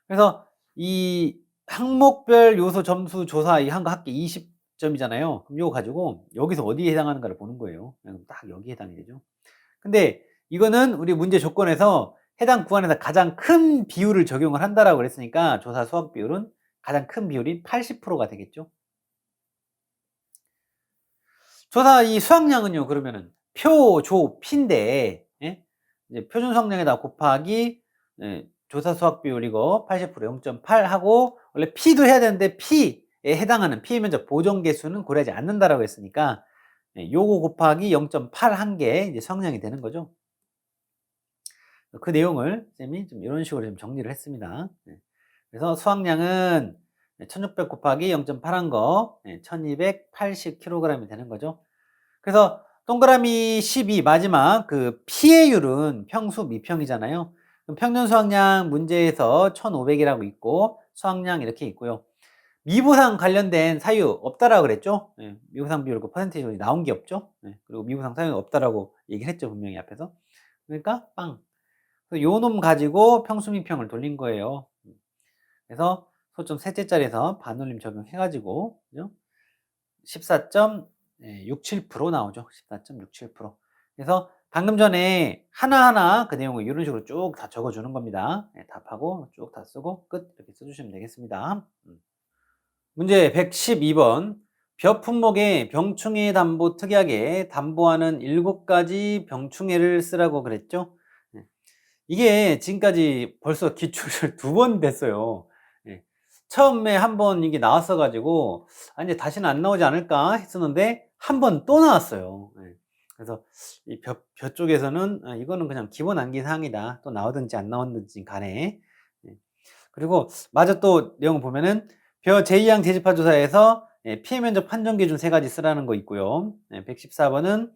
그래서 이 항목별 요소 점수 조사 이 한 거 합계 20점이잖아요. 그럼 이거 가지고 여기서 어디에 해당하는가를 보는 거예요. 그럼 딱 여기에 해당이 되죠. 근데 이거는 우리 문제 조건에서 해당 구간에서 가장 큰 비율을 적용을 한다라고 그랬으니까 조사 수학 비율은 가장 큰 비율인 80%가 되겠죠. 조사 이 수확량은요, 그러면은 표, 조, 피인데, 이제 표준 수확량에다 곱하기 조사 수확 비율 이거 80% 0.8 하고, 원래 피도 해야 되는데 피에 해당하는 피해 면적 보정 개수는 고려하지 않는다라고 했으니까 요거 곱하기 0.8 한 게 이제 수확량이 되는 거죠. 그 내용을 쌤이 좀 이런 식으로 좀 정리를 했습니다. 그래서 수확량은 1600 곱하기 0.8 한 거 1280kg이 되는 거죠. 그래서 동그라미 12 마지막 그 피해율은 평수 미평이잖아요. 그럼 평균 수확량 문제에서 1500이라고 있고 수확량 이렇게 있고요. 미부상 관련된 사유 없다라고 그랬죠. 미부상 비율 그 퍼센테이지 나온 게 없죠. 그리고 미부상 사유는 없다라고 얘기를 했죠, 분명히 앞에서. 그러니까 빵. 요 놈 가지고 평수 미평을 돌린 거예요. 그래서 소점 셋째 자리에서 반올림 적용해가지고 14.67% 나오죠. 14.67%. 그래서 방금 전에 하나하나 그 내용을 이런 식으로 쭉 다 적어주는 겁니다. 답하고 쭉 다 쓰고 끝 이렇게 써주시면 되겠습니다. 문제 112번 벼 품목의 병충해 담보 특이하게 담보하는 7가지 병충해를 쓰라고 그랬죠. 이게 지금까지 벌써 기출을 2번 됐어요. 처음에 한 번 이게 나왔어 가지고 이제 다시는 안 나오지 않을까 했었는데 한 번 또 나왔어요. 그래서 이 벼 쪽에서는 이거는 그냥 기본 암기 사항이다. 또 나오든지 안 나오든지 간에. 그리고 마저 또 내용을 보면은 벼 제2양 재집화 조사에서 피해 면적 판정 기준 3가지 쓰라는 거 있고요. 114번은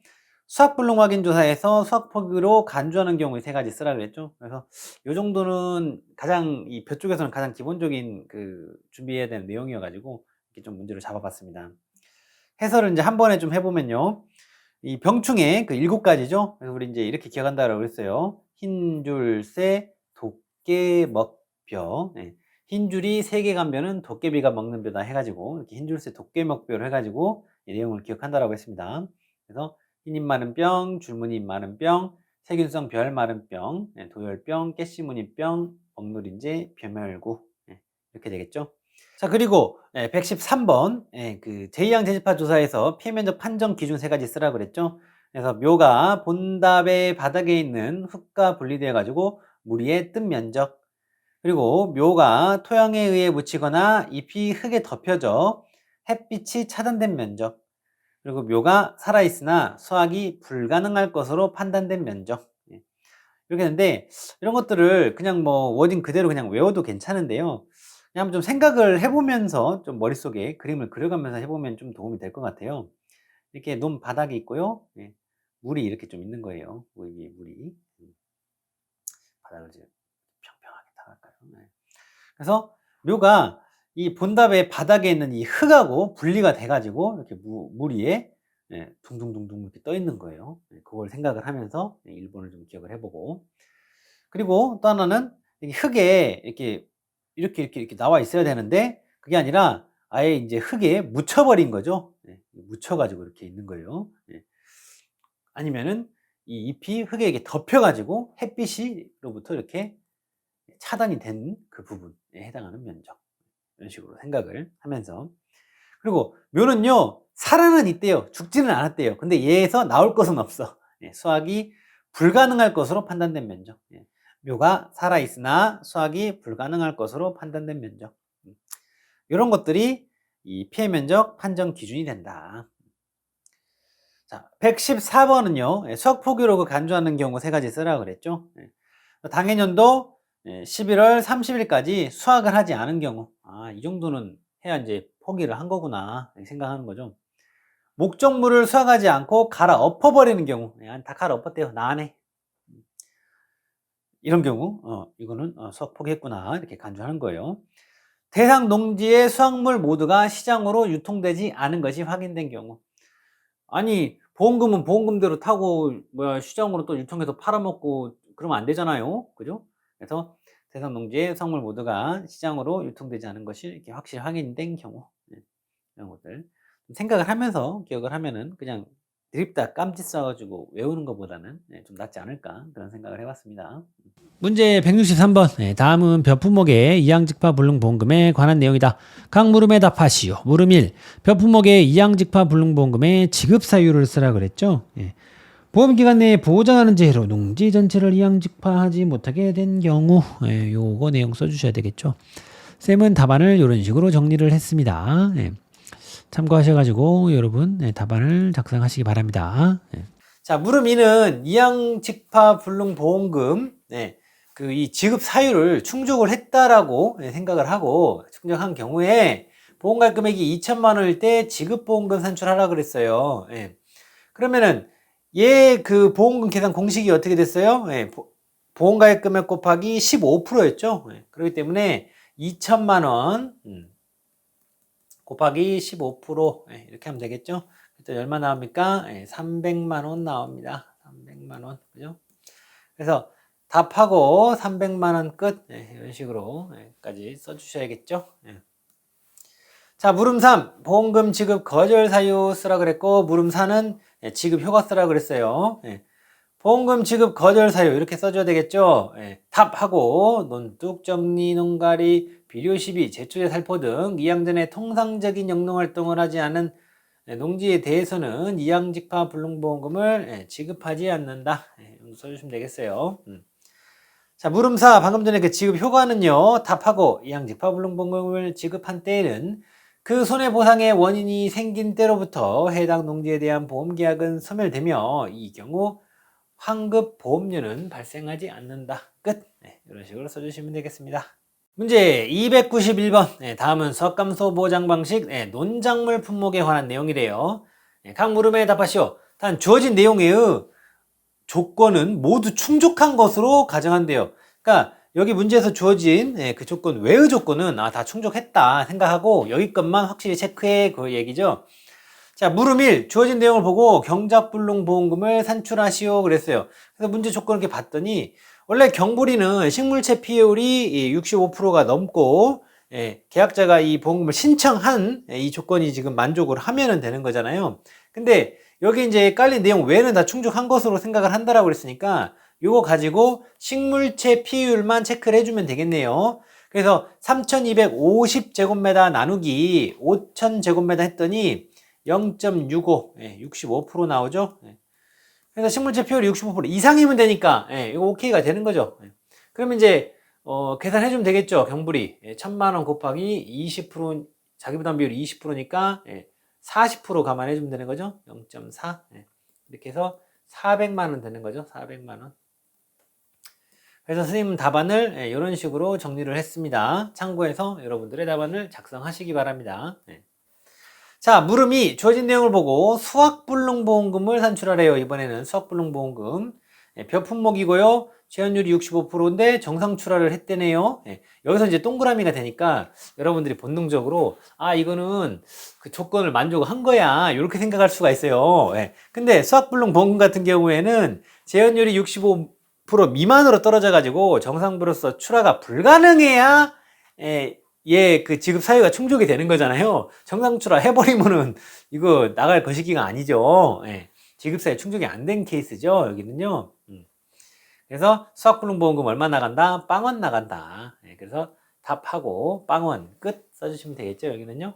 수확불능 확인 조사에서 수확 포기로 간주하는 경우에 3가지 쓰라 그랬죠. 그래서 요 정도는 가장 이 벼 쪽에서는 가장 기본적인 그 준비해야 되는 내용이어 가지고 이렇게 좀 문제를 잡아봤습니다. 해설을 이제 한 번에 좀 해보면요. 이 병충해 그 7가지죠. 그래서 우리 이제 이렇게 기억한다라고 그랬어요. 흰줄새, 도깨, 먹벼. 흰 줄이 3개 간벼는 도깨비가 먹는 벼다 해가지고 이렇게 흰줄새 도깨 먹벼를 해가지고 이 내용을 기억한다라고 했습니다. 그래서 흰잎 마른 병, 줄무늬 마른 병, 세균성 별 마른 병, 도열병, 깨씨무늬병, 먹누린재, 벼멸구 이렇게 되겠죠. 자, 그리고 113번 그 제2양 재집화 조사에서 피해 면적 판정 기준 3가지 쓰라고 그랬죠. 그래서 묘가 본답의 바닥에 있는 흙과 분리되어 가지고 무리의 뜬 면적, 그리고 묘가 토양에 의해 묻히거나 잎이 흙에 덮여져 햇빛이 차단된 면적, 그리고 묘가 살아있으나 수확이 불가능할 것으로 판단된 면적. 이렇게 했는데 이런 것들을 그냥 뭐 워딩 그대로 그냥 외워도 괜찮은데요. 그냥 좀 생각을 해보면서 좀 머릿속에 그림을 그려가면서 해보면 좀 도움이 될 것 같아요. 이렇게 논 바닥이 있고요. 물이 이렇게 좀 있는 거예요. 물이. 바닥을 이제 평평하게 닦을까요? 그래서 묘가 이 본답의 바닥에 있는 이 흙하고 분리가 돼가지고 이렇게 물 위에 둥둥둥둥 이렇게 떠 있는 거예요. 그걸 생각을 하면서 일본을 좀 기억을 해보고, 그리고 또 하나는 흙에 이렇게 나와 있어야 되는데 그게 아니라 아예 이제 흙에 묻혀버린 거죠. 묻혀가지고 이렇게 있는 거예요. 아니면은 이 잎이 흙에 이렇게 덮여가지고 햇빛으로부터 이렇게 차단이 된 그 부분에 해당하는 면적. 이런 식으로 생각을 하면서, 그리고 묘는요 살아는 있대요. 죽지는 않았대요. 근데 얘에서 나올 것은 없어. 수확이 불가능할 것으로 판단된 면적. 묘가 살아있으나 수확이 불가능할 것으로 판단된 면적. 이런 것들이 이 피해 면적 판정 기준이 된다. 자, 114번은요 수확 포기로 간주하는 경우 3가지 쓰라고 그랬죠. 당해년도 11월 30일까지 수확을 하지 않은 경우, 이 정도는 해야 이제 포기를 한 거구나 생각하는 거죠. 목적물을 수확하지 않고 갈아 엎어버리는 경우, 다 갈아 엎었대요. 나 안 해. 이런 경우, 이거는 수확 포기했구나 이렇게 간주하는 거예요. 대상 농지의 수확물 모두가 시장으로 유통되지 않은 것이 확인된 경우. 아니 보험금은 보험금대로 타고 시장으로 또 유통해서 팔아먹고 그러면 안 되잖아요. 그죠? 그래서 대상 농지의 수확물 모두가 시장으로 유통되지 않은 것이 이렇게 확실히 확인된 경우, 이런 것들 생각을 하면서 기억을 하면은 그냥 드립다 깜짓 써가지고 외우는 것보다는 좀 낫지 않을까 그런 생각을 해봤습니다. 문제 163번. 다음은 벼 품목의 이양직파 불능보험금에 관한 내용이다. 각 물음에 답하시오. 물음 1. 벼 품목의 이양직파 불능보험금의 지급 사유를 쓰라 그랬죠. 보험기간 내에 보장하는 제로 농지 전체를 이양직파하지 못하게 된 경우, 요거 내용 써주셔야 되겠죠. 쌤은 답안을 이런 식으로 정리를 했습니다. 참고하셔가지고 여러분 답안을 작성하시기 바랍니다. 자, 물음 2는 이양직파불능보험금 그 이 지급 사유를 충족을 했다라고 생각을 하고 충족한 경우에 보험가입 금액이 2천만 원일 때 지급보험금 산출하라 그랬어요. 그러면은 얘 그 보험금 계산 공식이 어떻게 됐어요? 보험가입 금액 곱하기 15%였죠. 그렇기 때문에 2천만 원 곱하기 15% 이렇게 하면 되겠죠. 그래서 얼마 나옵니까? 300만 원 나옵니다. 300만 원. 그죠? 그래서 답하고 300만 원 끝. 이런 식으로 까지 써주셔야겠죠. 자, 물음 3. 보험금 지급 거절 사유 쓰라 그랬고, 물음 4는 지급 효과 쓰라 그랬어요. 보험금 지급 거절 사유 이렇게 써줘야 되겠죠. 답하고 논뚝 정리 논가리 비료 시비 제초제 살포 등 이양전에 통상적인 영농활동을 하지 않은 농지에 대해서는 이양직파 불능보험금을 지급하지 않는다. 써주시면 되겠어요. 자, 물음 4. 방금 전에 그 지급 효과는요. 답하고 이양직파 불능보험금을 지급한 때에는 그 손해보상의 원인이 생긴 때로부터 해당 농지에 대한 보험계약은 소멸되며 이 경우 환급 보험료는 발생하지 않는다. 끝. 이런 식으로 써주시면 되겠습니다. 문제 291번. 다음은 수학감소 보장 방식 논작물 품목에 관한 내용이래요. 각 물음에 답하시오. 단 주어진 내용의 조건은 모두 충족한 것으로 가정한대요. 그러니까 여기 문제에서 주어진 그 조건 외의 조건은 다 충족했다 생각하고 여기 것만 확실히 체크해 그 얘기죠. 자, 물음 1. 주어진 내용을 보고 경작불능보험금을 산출하시오 그랬어요. 그래서 문제 조건을 이렇게 봤더니 원래 경불이는 식물체 피해율이 65%가 넘고 계약자가 이 보험금을 신청한 이 조건이 지금 만족을 하면은 되는 거잖아요. 근데 여기 이제 깔린 내용 외에는 다 충족한 것으로 생각을 한다라고 그랬으니까 요거 가지고 식물체 피해율만 체크를 해주면 되겠네요. 그래서 3250제곱미터 나누기 5000제곱미터 했더니 0.65, 65% 나오죠. 그래서 식물체 피해율이 65% 이상이면 되니까 이거 오케이가 되는 거죠. 그러면 이제 계산해주면 되겠죠. 경불이 1000만 원 곱하기 20% 자기부담 비율이 20%니까 40% 감안해주면 되는 거죠. 0.4 이렇게 해서 400만 원 되는 거죠. 400만 원. 그래서 선생님 답안을 이런 식으로 정리를 했습니다. 참고해서 여러분들의 답안을 작성하시기 바랍니다. 자, 물음 2. 주어진 내용을 보고 수확불능보험금을 산출하래요. 이번에는 수확불능보험금. 벼 품목이고요. 제한율이 65%인데 정상 출하를 했대네요. 여기서 이제 동그라미가 되니까 여러분들이 본능적으로 이거는 그 조건을 만족한 거야. 이렇게 생각할 수가 있어요. 근데 수확불능보험금 같은 경우에는 제한율이 65% 미만으로 떨어져 가지고 정상부로서 출하가 불가능해야 그 지급 사유가 충족이 되는 거잖아요. 정상 출하 해버리면은 이거 나갈 거시기가 아니죠. 지급 사유 충족이 안 된 케이스죠. 여기는요. 그래서 수학불능보험금 얼마 나간다? 빵원 나간다. 그래서 답하고 빵원 끝 써주시면 되겠죠. 여기는요.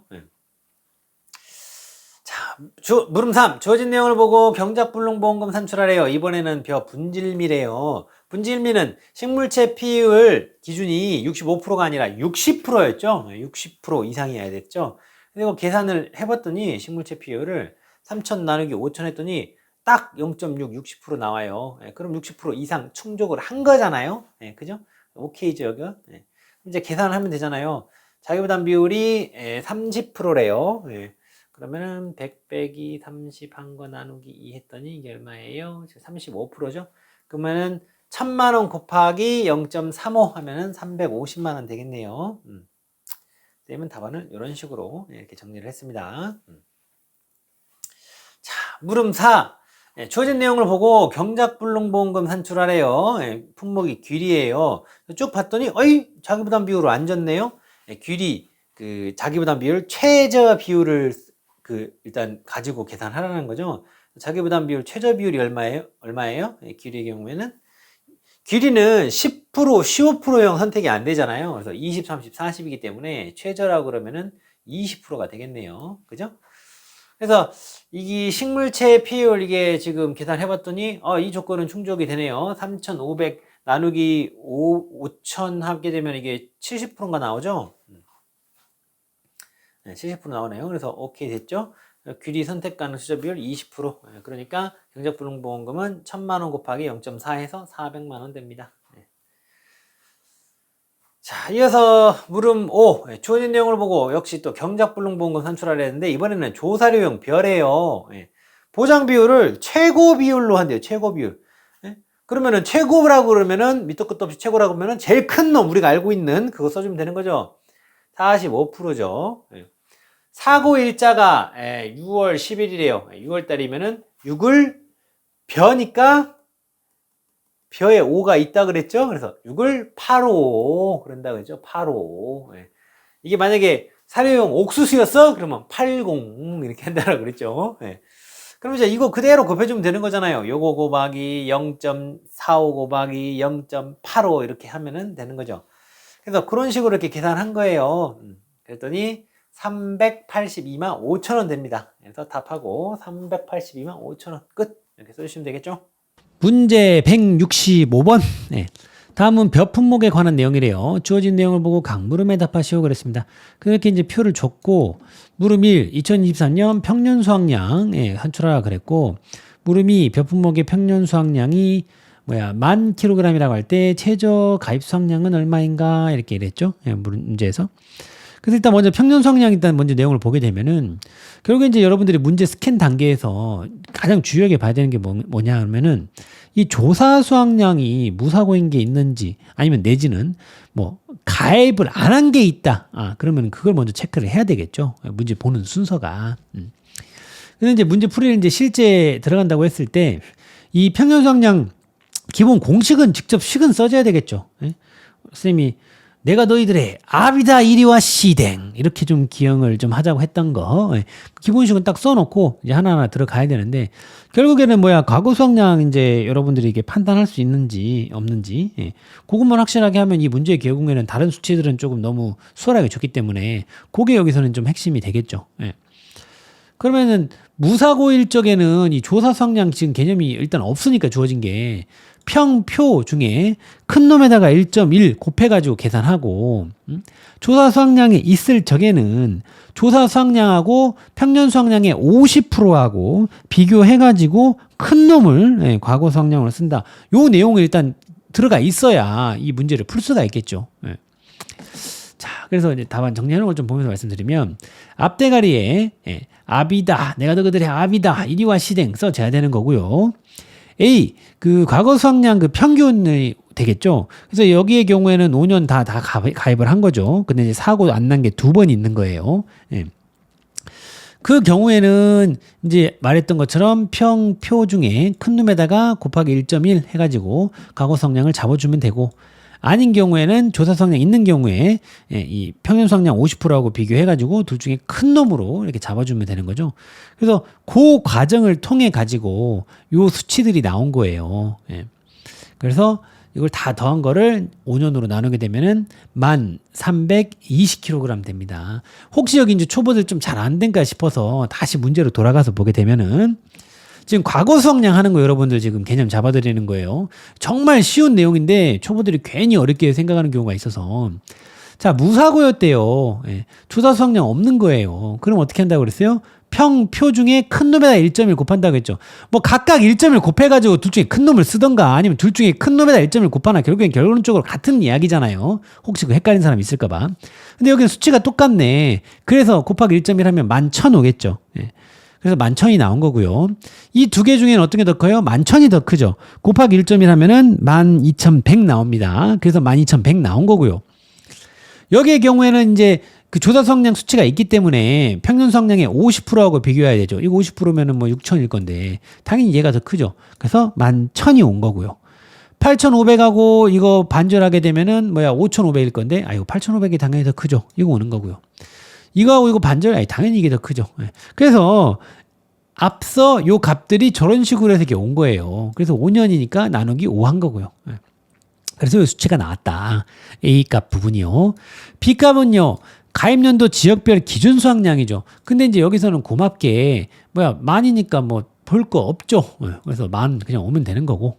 자, 물음 3. 주어진 내용을 보고 경작불능보험금 산출하래요. 이번에는 벼 분질미래요. 분질미는 식물체 피해율 기준이 65%가 아니라 60%였죠. 60% 이상이어야 됐죠. 그리고 계산을 해봤더니 식물체 피해율을 3000 나누기 5000 했더니 딱 0.6, 60% 나와요. 그럼 60% 이상 충족을 한 거잖아요. 그죠? 오케이죠, 여기가. 이제 계산을 하면 되잖아요. 자기부담 비율이 30%래요. 그러면은 100 빼기 30 한 거 나누기 2 했더니 이게 얼마예요? 35%죠? 그러면은 1000만 원 곱하기 0.35 하면은 350만 원 되겠네요. 그러면 답안을 이런 식으로 이렇게 정리를 했습니다. 자, 물음 4. 주어진 내용을 보고 경작불능보험금 산출하래요. 품목이 귀리예요. 쭉 봤더니 자기부담 비율을 안 줬네요. 귀리 그 자기부담 비율 최저 비율을 일단 가지고 계산하라는 거죠. 자기부담 비율 최저 비율이 얼마예요? 귀리의 경우에는 귀리는 10%, 15%형 선택이 안 되잖아요. 그래서 20, 30, 40이기 때문에 최저라고 그러면은 20%가 되겠네요. 그죠? 그래서 이 식물체 피해율 이게 지금 계산해 봤더니 이 조건은 충족이 되네요. 3,500 나누기 5,000 하게 되면 이게 70%가 나오죠. 네, 70% 나오네요. 그래서 오케이 됐죠? 귀리 선택 가능 수저 비율 20%. 그러니까 경작불능보험금은 1000만 원 곱하기 0.4해서 400만 원 됩니다. 자, 이어서 물음 5. 주어진 내용을 보고 역시 또 경작불능보험금 산출하려 했는데 이번에는 조사료용 별이에요. 보장 비율을 최고 비율로 한대요. 최고 비율. 그러면은 최고라고 그러면은 밑도 끝도 없이 최고라고 그러면은 제일 큰 놈 우리가 알고 있는 그거 써주면 되는 거죠. 45%죠. 사고 일자가 6월 10일이래요. 6월 달이면은 6을 벼니까 벼에 5가 있다 그랬죠. 그래서 6을 8호 그런다 그랬죠. 8호. 이게 만약에 사료용 옥수수였어? 그러면 80 이렇게 한다고 그랬죠. 그럼 이제 이거 그대로 곱해주면 되는 거잖아요. 요거 곱하기 0.45 곱하기 0.85 이렇게 하면은 되는 거죠. 그래서 그런 식으로 이렇게 계산한 거예요. 그랬더니 382만 5천 원 됩니다. 그래서 답하고 382만 5천 원 끝. 이렇게 써주시면 되겠죠. 문제 165번. 다음은 벼 품목에 관한 내용이래요. 주어진 내용을 보고 각 물음에 답하시오 그랬습니다. 그렇게 이제 표를 줬고 물음 1, 2023년 평년 수확량 산출하라 그랬고 물음 2, 벼 품목의 평년 수확량이 10,000kg이라고 할 때 최저 가입 수확량은 얼마인가 이렇게 이랬죠. 문제에서. 그래서 일단 먼저 평년 수확량 일단 먼저 내용을 보게 되면은 결국에 이제 여러분들이 문제 스캔 단계에서 가장 주요하게 봐야 되는 게 뭐냐 하면은 이 조사 수확량이 무사고인 게 있는지 아니면 내지는 뭐 가입을 안 한 게 있다. 그러면 그걸 먼저 체크를 해야 되겠죠. 문제 보는 순서가. 근데 이제 문제 풀이를 이제 실제 들어간다고 했을 때 이 평년 수확량 기본 공식은 직접 식은 써줘야 되겠죠. 선생님이 내가 너희들의 아비다 이리와 시댕 이렇게 좀 기억을 좀 하자고 했던 거 기본식은 딱 써놓고 이제 하나하나 들어가야 되는데 결국에는 과거 수확량 이제 여러분들이 이게 판단할 수 있는지 없는지 그것만 확실하게 하면 이 문제의 결국에는 다른 수치들은 조금 너무 수월하게 줬기 때문에 그게 여기서는 좀 핵심이 되겠죠. 그러면은 무사고일 적에는 이 조사 수확량 지금 개념이 일단 없으니까 주어진 게 평표 중에 큰 놈에다가 1.1 곱해가지고 계산하고 조사 수확량이 있을 적에는 조사 수확량하고 평년 수확량의 50%하고 비교해가지고 큰 놈을 과거 수확량으로 쓴다. 요 내용이 일단 들어가 있어야 이 문제를 풀 수가 있겠죠. 자, 그래서 이제 답안 정리하는 걸 좀 보면서 말씀드리면 앞대가리에 아비다, 내가 너희들의 아비다, 이리와 시댕 써줘야 되는 거고요. A, 그 과거 수확량 그 평균이 되겠죠. 그래서 여기의 경우에는 5년 다 가입을 한 거죠. 근데 이제 사고 안 난 게 2번 있는 거예요. 그 경우에는 이제 말했던 것처럼 평표 중에 큰 놈에다가 곱하기 1.1 해가지고 과거 수확량을 잡아주면 되고 아닌 경우에는 조사 수확량 있는 경우에 이 평년 수확량 50%하고 비교해가지고 둘 중에 큰 놈으로 이렇게 잡아주면 되는 거죠. 그래서 그 과정을 통해 가지고 요 수치들이 나온 거예요. 그래서 이걸 다 더한 거를 5년으로 나누게 되면은 1,320kg 됩니다. 혹시 여기 이제 초보들 좀 잘 안 된가 싶어서 다시 문제로 돌아가서 보게 되면은 지금 과거 수확량 하는 거 여러분들 지금 개념 잡아드리는 거예요. 정말 쉬운 내용인데 초보들이 괜히 어렵게 생각하는 경우가 있어서 자 무사고였대요. 조사 수확량 없는 거예요. 그럼 어떻게 한다고 그랬어요? 평표 중에 큰 놈에다 1.1 곱한다고 했죠. 뭐 각각 1.1 곱해가지고 둘 중에 큰 놈을 쓰던가 아니면 둘 중에 큰 놈에다 1.1 곱하나 결국엔 결론적으로 같은 이야기잖아요. 혹시 그 헷갈린 사람 있을까봐. 근데 여기는 수치가 똑같네. 그래서 곱하기 1.1 하면 11,000 오겠죠. 그래서 11,000이 나온 거고요. 이 두 개 중에는 어떤 게 더 커요? 11,000이 더 크죠. 곱하기 1.1 하면은 12,100 나옵니다. 그래서 12,100 나온 거고요. 여기의 경우에는 이제 그 조사 수확량 수치가 있기 때문에 평년 수확량의 50%하고 비교해야 되죠. 이거 50%면은 뭐 6,000일 건데 당연히 얘가 더 크죠. 그래서 11,000이 온 거고요. 8,500하고 이거 반절하게 되면은 5,500일 건데 이거 8,500이 당연히 더 크죠. 이거 오는 거고요. 이거하고 이거 반절, 당연히 이게 더 크죠. 그래서 앞서 요 값들이 저런 식으로 해서 이렇게 온 거예요. 그래서 5년이니까 나누기 5 한 거고요. 그래서 이 수치가 나왔다. A 값 부분이요. B 값은요. 가입연도 지역별 기준 수확량이죠. 근데 이제 여기서는 고맙게 만이니까 뭐 볼 거 없죠. 그래서 만 그냥 오면 되는 거고.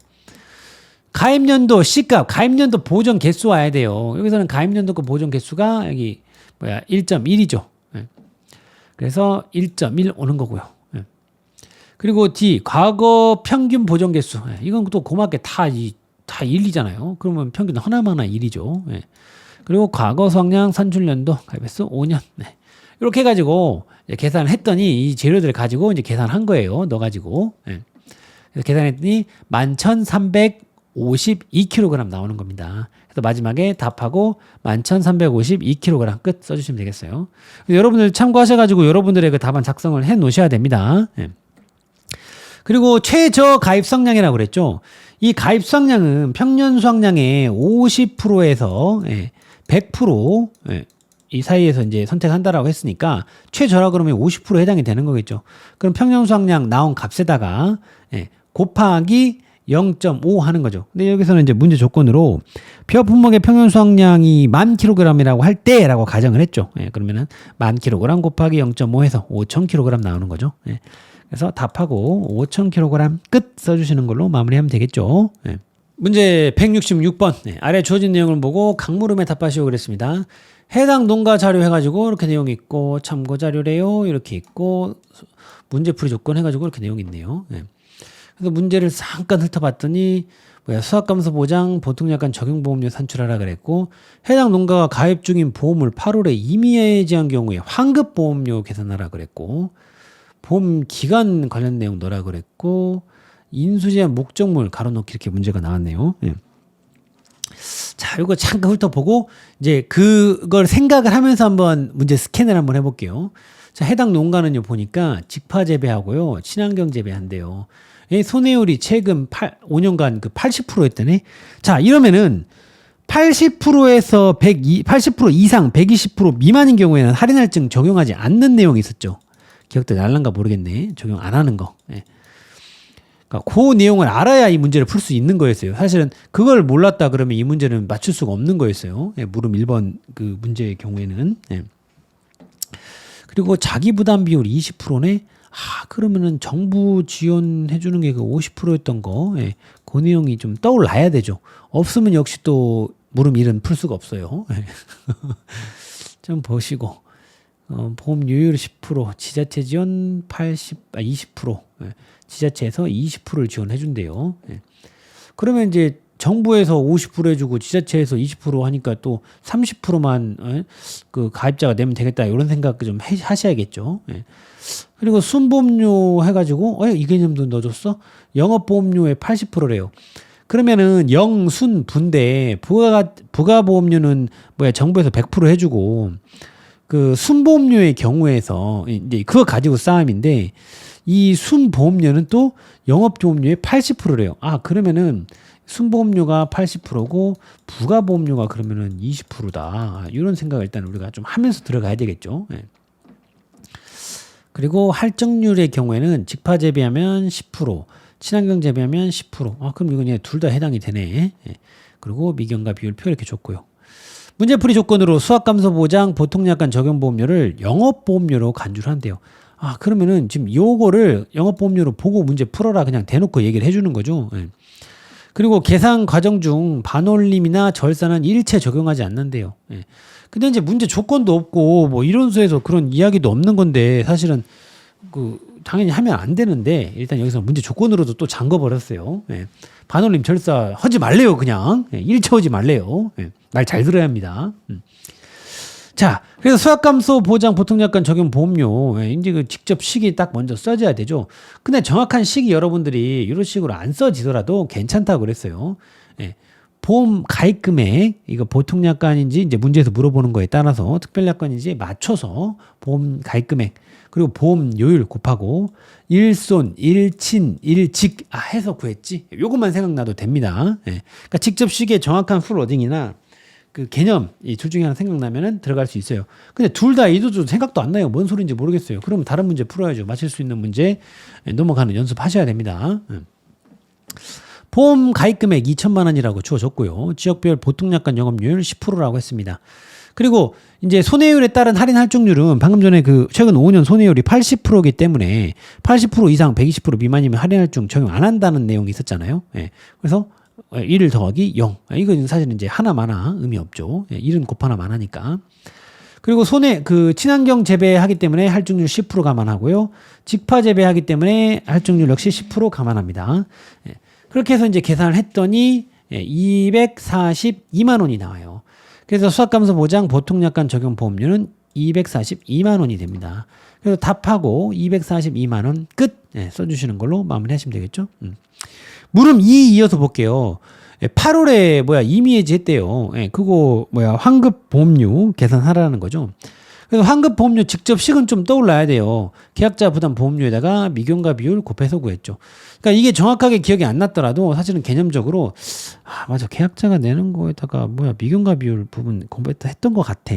가입연도 C값, 가입연도 보정 개수 와야 돼요. 여기서는 가입연도 그 보정 개수가 여기 1.1이죠. 그래서 1.1 오는 거고요. 예. 그리고 D 과거 평균 보정 개수. 예. 이건 또 고맙게 다 1이잖아요. 그러면 평균 하나마나 1이죠. 예. 그리고 과거 성량 산출 연도 가입횟수 5년. 네. 이렇게 해가지고 계산을 했더니 이 재료들을 가지고 이제 계산한 거예요. 넣어가지고. 예. 그래서 계산했더니 11,352kg 나오는 겁니다. 그래서 마지막에 답하고 11,352kg 끝 써주시면 되겠어요. 여러분들 참고하셔가지고 여러분들의 그 답안 작성을 해 놓으셔야 됩니다. 예. 그리고 최저 가입 수확량이라고 그랬죠. 이 가입 수확량은 평년 수확량의 50%에서 100% 이 사이에서 이제 선택한다라고 했으니까 최저라 그러면 50% 해당이 되는 거겠죠. 그럼 평년 수확량 나온 값에다가 곱하기 0.5 하는 거죠. 근데 여기서는 이제 문제 조건으로 벼 품목의 평년 수확량이 10,000kg이라고 할 때라고 가정을 했죠. 그러면은 10,000kg 곱하기 0.5 해서 5,000kg 나오는 거죠. 그래서 답하고 5,000kg 끝 써주시는 걸로 마무리하면 되겠죠. 문제 166번. 아래 주어진 내용을 보고 강물음에 답하시오 그랬습니다. 해당 농가 자료 해가지고 이렇게 내용이 있고 참고 자료래요. 이렇게 있고 문제풀이 조건 해가지고 이렇게 내용이 있네요. 그래서 문제를 잠깐 훑어봤더니 수확감소 보장 보통 약관 적용보험료 산출하라 그랬고 해당 농가가 가입 중인 보험을 8월에 이미 해지한 경우에 환급보험료 계산하라 그랬고 보험 기간 관련 내용 넣으라 그랬고 인수제한 목적물 가로놓기 이렇게 문제가 나왔네요. 자, 이거 잠깐 훑어보고 이제 그걸 생각을 하면서 한번 문제 스캔을 한번 해볼게요. 자, 해당 농가는요 보니까 직파 재배하고요 친환경 재배한대요. 손해율이 최근 5년간 그 80%였다네. 자, 이러면은 80%에서 80% 이상 120% 미만인 경우에는 할인 할증 적용하지 않는 내용이 있었죠. 기억도 날란가 모르겠네. 적용 안 하는 거. 그러니까 그 내용을 알아야 이 문제를 풀 수 있는 거였어요. 사실은 그걸 몰랐다 그러면 이 문제는 맞출 수가 없는 거였어요. 물음 1번 그 문제의 경우에는. 그리고 자기 부담 비율 20%네. 그러면은 정부 지원해주는 게 그 50%였던 거, 그 내용이 좀 떠올라야 되죠. 없으면 역시 또 물음 1은 풀 수가 없어요. 좀 보시고, 보험료율 10%, 지자체 지원 20%, 지자체에서 20%를 지원해준대요. 그러면 이제 정부에서 50% 해주고 지자체에서 20% 하니까 또 30%만 그 가입자가 내면 되겠다 이런 생각 좀 하셔야겠죠. 그리고 순보험료 해가지고 이 개념도 넣어줬어? 영업보험료의 80%래요. 그러면은 영순분대 부가보험료는 정부에서 100% 해주고 그 순보험료의 경우에서 이제 그거 가지고 싸움인데 이 순보험료는 또 영업보험료의 80%래요. 그러면은 순보험료가 80%고 부가보험료가 그러면은 20%다. 이런 생각을 일단 우리가 좀 하면서 들어가야 되겠죠. 그리고 할증률의 경우에는 직파 재배하면 10%, 친환경 재배하면 10%. 그럼 이건 둘 다 해당이 되네. 그리고 미경과 비율표 이렇게 줬고요. 문제풀이 조건으로 수확감소 보장 보통약관 적용보험료를 영업보험료로 간주를 한대요. 그러면은 지금 요거를 영업보험료로 보고 문제 풀어라 그냥 대놓고 얘기를 해주는 거죠. 그리고 계산 과정 중 반올림이나 절산은 일체 적용하지 않는데요. 근데 이제 문제 조건도 없고 뭐 이론서에서 그런 이야기도 없는 건데 사실은 그 당연히 하면 안 되는데 일단 여기서 문제 조건으로도 또 잠궈 버렸어요. 반올림 절사 하지 말래요 그냥. 일체 하지 말래요. 말 잘 들어야 합니다. 자, 그래서 수확감소 보장 보통약관 적용 보험료 이제 그 직접 식이 딱 먼저 써져야 되죠. 근데 정확한 식이 여러분들이 이런 식으로 안 써지더라도 괜찮다고 그랬어요. 보험 가입 금액 이거 보통약관인지 이제 문제에서 물어보는 거에 따라서 특별약관인지 맞춰서 보험 가입 금액 그리고 보험료율 곱하고 일손, 일친, 일직 해서 구했지. 요것만 생각나도 됩니다. 그러니까 직접 식의 정확한 풀 워딩이나 그 개념 이 둘 중에 하나 생각나면은 들어갈 수 있어요. 근데 둘 다 이도저도 생각도 안 나요. 뭔 소리인지 모르겠어요. 그러면 다른 문제 풀어야죠. 맞힐 수 있는 문제 넘어가는 연습하셔야 됩니다. 보험 가입 금액 2천만 원이라고 주어졌고요. 지역별 보통약관 영업률 10%라고 했습니다. 그리고 이제 손해율에 따른 할인 할증률은 방금 전에 그 최근 5년 손해율이 80%이기 때문에 80% 이상 120% 미만이면 할인 할증 적용 안 한다는 내용이 있었잖아요. 그래서 1 더하기 0. 이건 사실은 이제 하나 많아 의미 없죠. 1은 곱 하나 많으니까. 그리고 친환경 재배하기 때문에 할증률 10% 감안하고요. 직파 재배하기 때문에 할증률 역시 10% 감안합니다. 예. 그렇게 해서 이제 계산을 했더니 242만 원이 나와요. 그래서 수확감소 보장 보통약관 적용 보험료는 242만 원이 됩니다. 그래서 답하고 242만 원 끝 써주시는 걸로 마무리하시면 되겠죠. 물음 2 이어서 볼게요. 8월에 이미 해지했대요. 그거 환급 보험료 계산하라는 거죠. 그래서 환급 보험료 직접 식은 좀 떠올라야 돼요. 계약자 부담 보험료에다가 미경과 비율 곱해서 구했죠. 그러니까 이게 정확하게 기억이 안 났더라도 사실은 개념적으로 맞아 계약자가 내는 거에다가 미경과 비율 부분 공부했던 것 같아.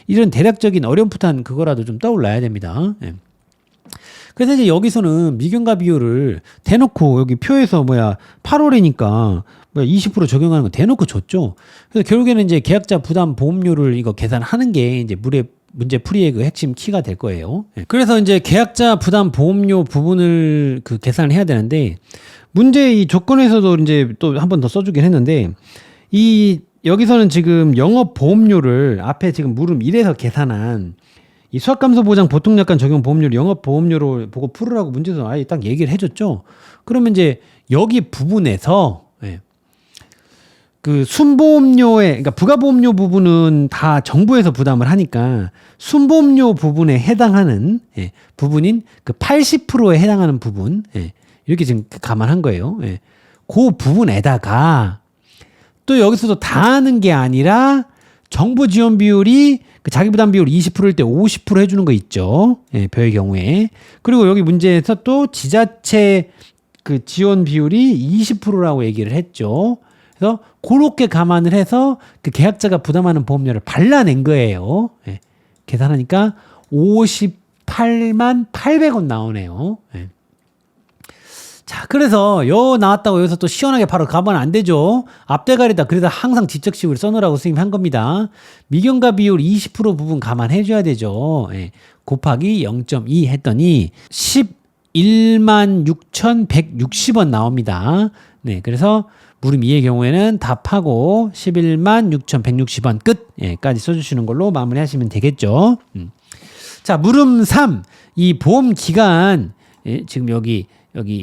이런 대략적인 어렴풋한 그거라도 좀 떠올라야 됩니다. 그래서 이제 여기서는 미경과 비율을 대놓고 여기 표에서 8월이니까 20% 적용하는 거 대놓고 줬죠. 그래서 결국에는 이제 계약자 부담 보험료를 이거 계산하는 게 이제 문제 풀이의 그 핵심 키가 될 거예요. 그래서 이제 계약자 부담 보험료 부분을 그 계산을 해야 되는데 문제 이 조건에서도 이제 또 한 번 더 써주긴 했는데 여기서는 지금 영업 보험료를 앞에 지금 물음 1에서 계산한 이 수확감소 보장 보통약관 적용 보험료를 영업 보험료로 보고 풀으라고 문제에서 아예 딱 얘기를 해줬죠. 그러면 이제 여기 부분에서 그 순보험료의 그러니까 부가보험료 부분은 다 정부에서 부담을 하니까 순보험료 부분에 해당하는 부분인 그 80%에 해당하는 부분 이렇게 지금 감안한 거예요. 그 부분에다가 또 여기서도 다 하는 게 아니라 정부 지원 비율이 그 자기부담 비율 20%일 때 50% 해주는 거 있죠. 벼의 경우에. 그리고 여기 문제에서 또 지자체 그 지원 비율이 20%라고 얘기를 했죠. 그래서 그렇게 감안을 해서 그 계약자가 부담하는 보험료를 발라낸 거예요. 계산하니까 58만 800원 나오네요. 자, 그래서 나왔다고 여기서 또 시원하게 바로 가면 안 되죠. 앞대가리다. 그래서 항상 지적식을 써놓으라고 선생님이 한 겁니다. 미경과 비율 20% 부분 감안해 줘야 되죠. 곱하기 0.2 했더니 11만 6,160원 나옵니다. 그래서 물음 2의 경우에는 답하고 11만 6,160원 끝까지 써주시는 걸로 마무리하시면 되겠죠. 자, 물음 3. 이 보험 기간 지금 여기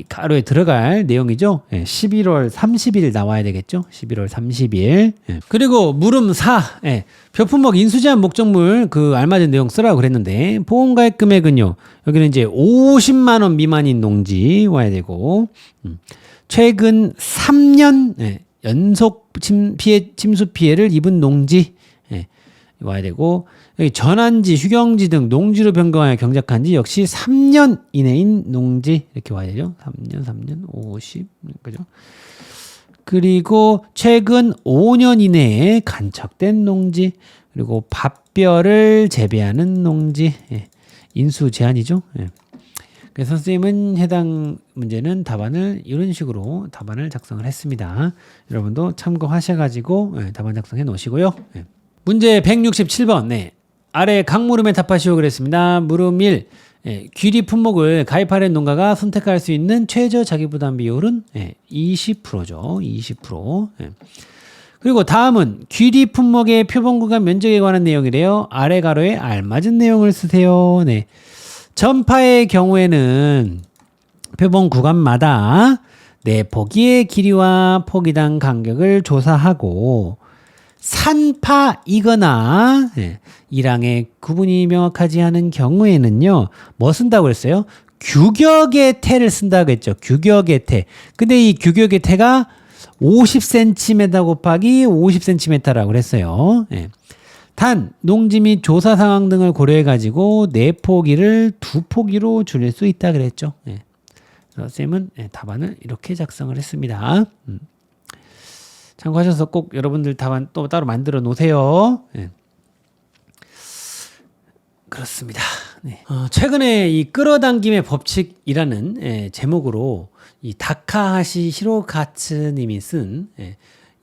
가로에 들어갈 내용이죠. 11월 30일 나와야 되겠죠. 11월 30일. 그리고 물음 4. 표품목 인수제한 목적물 그 알맞은 내용 쓰라고 그랬는데 보험가액 금액은요. 여기는 이제 50만 원 미만인 농지 와야 되고 최근 3년 연속 침수 피해를 입은 농지 와야 되고 여기 전환지, 휴경지 등 농지로 변경하여 경작한 지 역시 3년 이내인 농지 이렇게 와야 되죠. 3년 50 그죠? 그리고 최근 5년 이내에 간척된 농지 그리고 밥벼를 재배하는 농지 인수 제한이죠. 그래서 선생님은 해당 문제는 답안을 이런 식으로 답안을 작성을 했습니다. 여러분도 참고하셔가지고 답안 작성해 놓으시고요. 문제 167번. 아래 각 물음에 답하시오 그랬습니다. 물음 1. 귀리 품목을 가입하려는 농가가 선택할 수 있는 최저 자기부담 비율은 20%죠. 20%. 그리고 다음은 귀리 품목의 표본 구간 면적에 관한 내용이래요. 아래 가로에 알맞은 내용을 쓰세요. 전파의 경우에는 표본 구간마다 포기의 길이와 포기당 간격을 조사하고 산파이거나 이랑의 구분이 명확하지 않은 경우에는요. 뭐 쓴다고 그랬어요? 규격의 태를 쓴다고 했죠. 규격의 태. 근데 이 규격의 태가 50cm 곱하기 50cm라고 그랬어요. 단 농지 및 조사 상황 등을 고려해 가지고 내포기를 2포기로 줄일 수 있다 그랬죠. 그래서 쌤은 답안을 이렇게 작성을 했습니다. 참고하셔서 꼭 여러분들 답안 또 따로 만들어 놓으세요. 그렇습니다. 최근에 이 끌어당김의 법칙이라는 제목으로 이 다카하시 히로가츠님이 쓴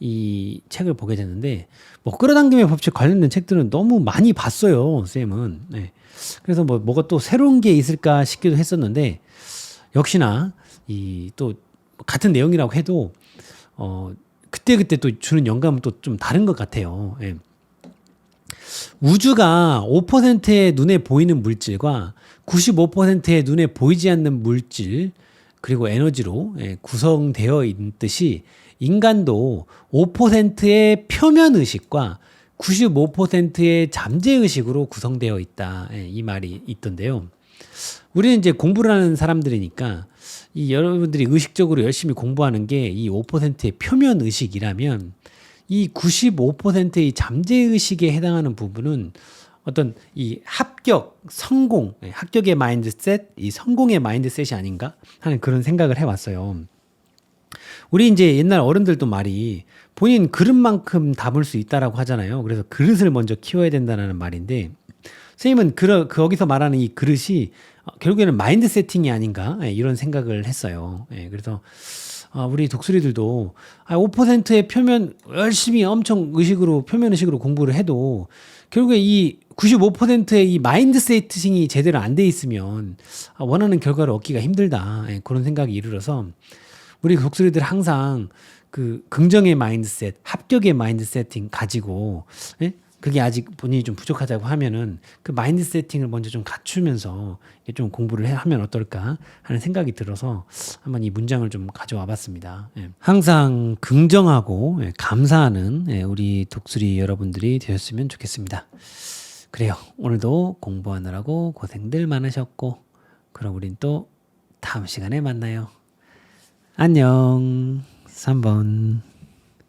이 책을 보게 됐는데 뭐 끌어당김의 법칙 관련된 책들은 너무 많이 봤어요, 쌤은. 그래서 뭐가 또 새로운 게 있을까 싶기도 했었는데 역시나 이 또 같은 내용이라고 해도 그때 또 주는 영감은 또 좀 다른 것 같아요. 우주가 5%의 눈에 보이는 물질과 95%의 눈에 보이지 않는 물질 그리고 에너지로 구성되어 있듯이 인간도 5%의 표면 의식과 95%의 잠재 의식으로 구성되어 있다. 이 말이 있던데요. 우리는 이제 공부를 하는 사람들이니까 이 여러분들이 의식적으로 열심히 공부하는 게 이 5%의 표면 의식이라면 이 95%의 잠재 의식에 해당하는 부분은 어떤 이 합격, 성공, 합격의 마인드셋, 이 성공의 마인드셋이 아닌가 하는 그런 생각을 해왔어요. 우리 이제 옛날 어른들도 말이 본인 그릇만큼 담을 수 있다라고 하잖아요. 그래서 그릇을 먼저 키워야 된다는 말인데 선생님은 거기서 말하는 이 그릇이 결국에는 마인드 세팅이 아닌가 이런 생각을 했어요. 그래서 우리 독수리들도 5%의 표면 열심히 엄청 표면 의식으로 공부를 해도 결국에 이 95%의 이 마인드 세팅이 제대로 안 돼 있으면 원하는 결과를 얻기가 힘들다. 그런 생각이 이르러서 우리 독수리들 항상 그 긍정의 마인드셋, 합격의 마인드 세팅 가지고 그게 아직 본인이 좀 부족하다고 하면은 그 마인드 세팅을 먼저 좀 갖추면서 좀 공부를 하면 어떨까 하는 생각이 들어서 한번 이 문장을 좀 가져와 봤습니다. 항상 긍정하고 감사하는 우리 독수리 여러분들이 되었으면 좋겠습니다. 그래요. 오늘도 공부하느라고 고생들 많으셨고 그럼 우린 또 다음 시간에 만나요. 안녕. 3번.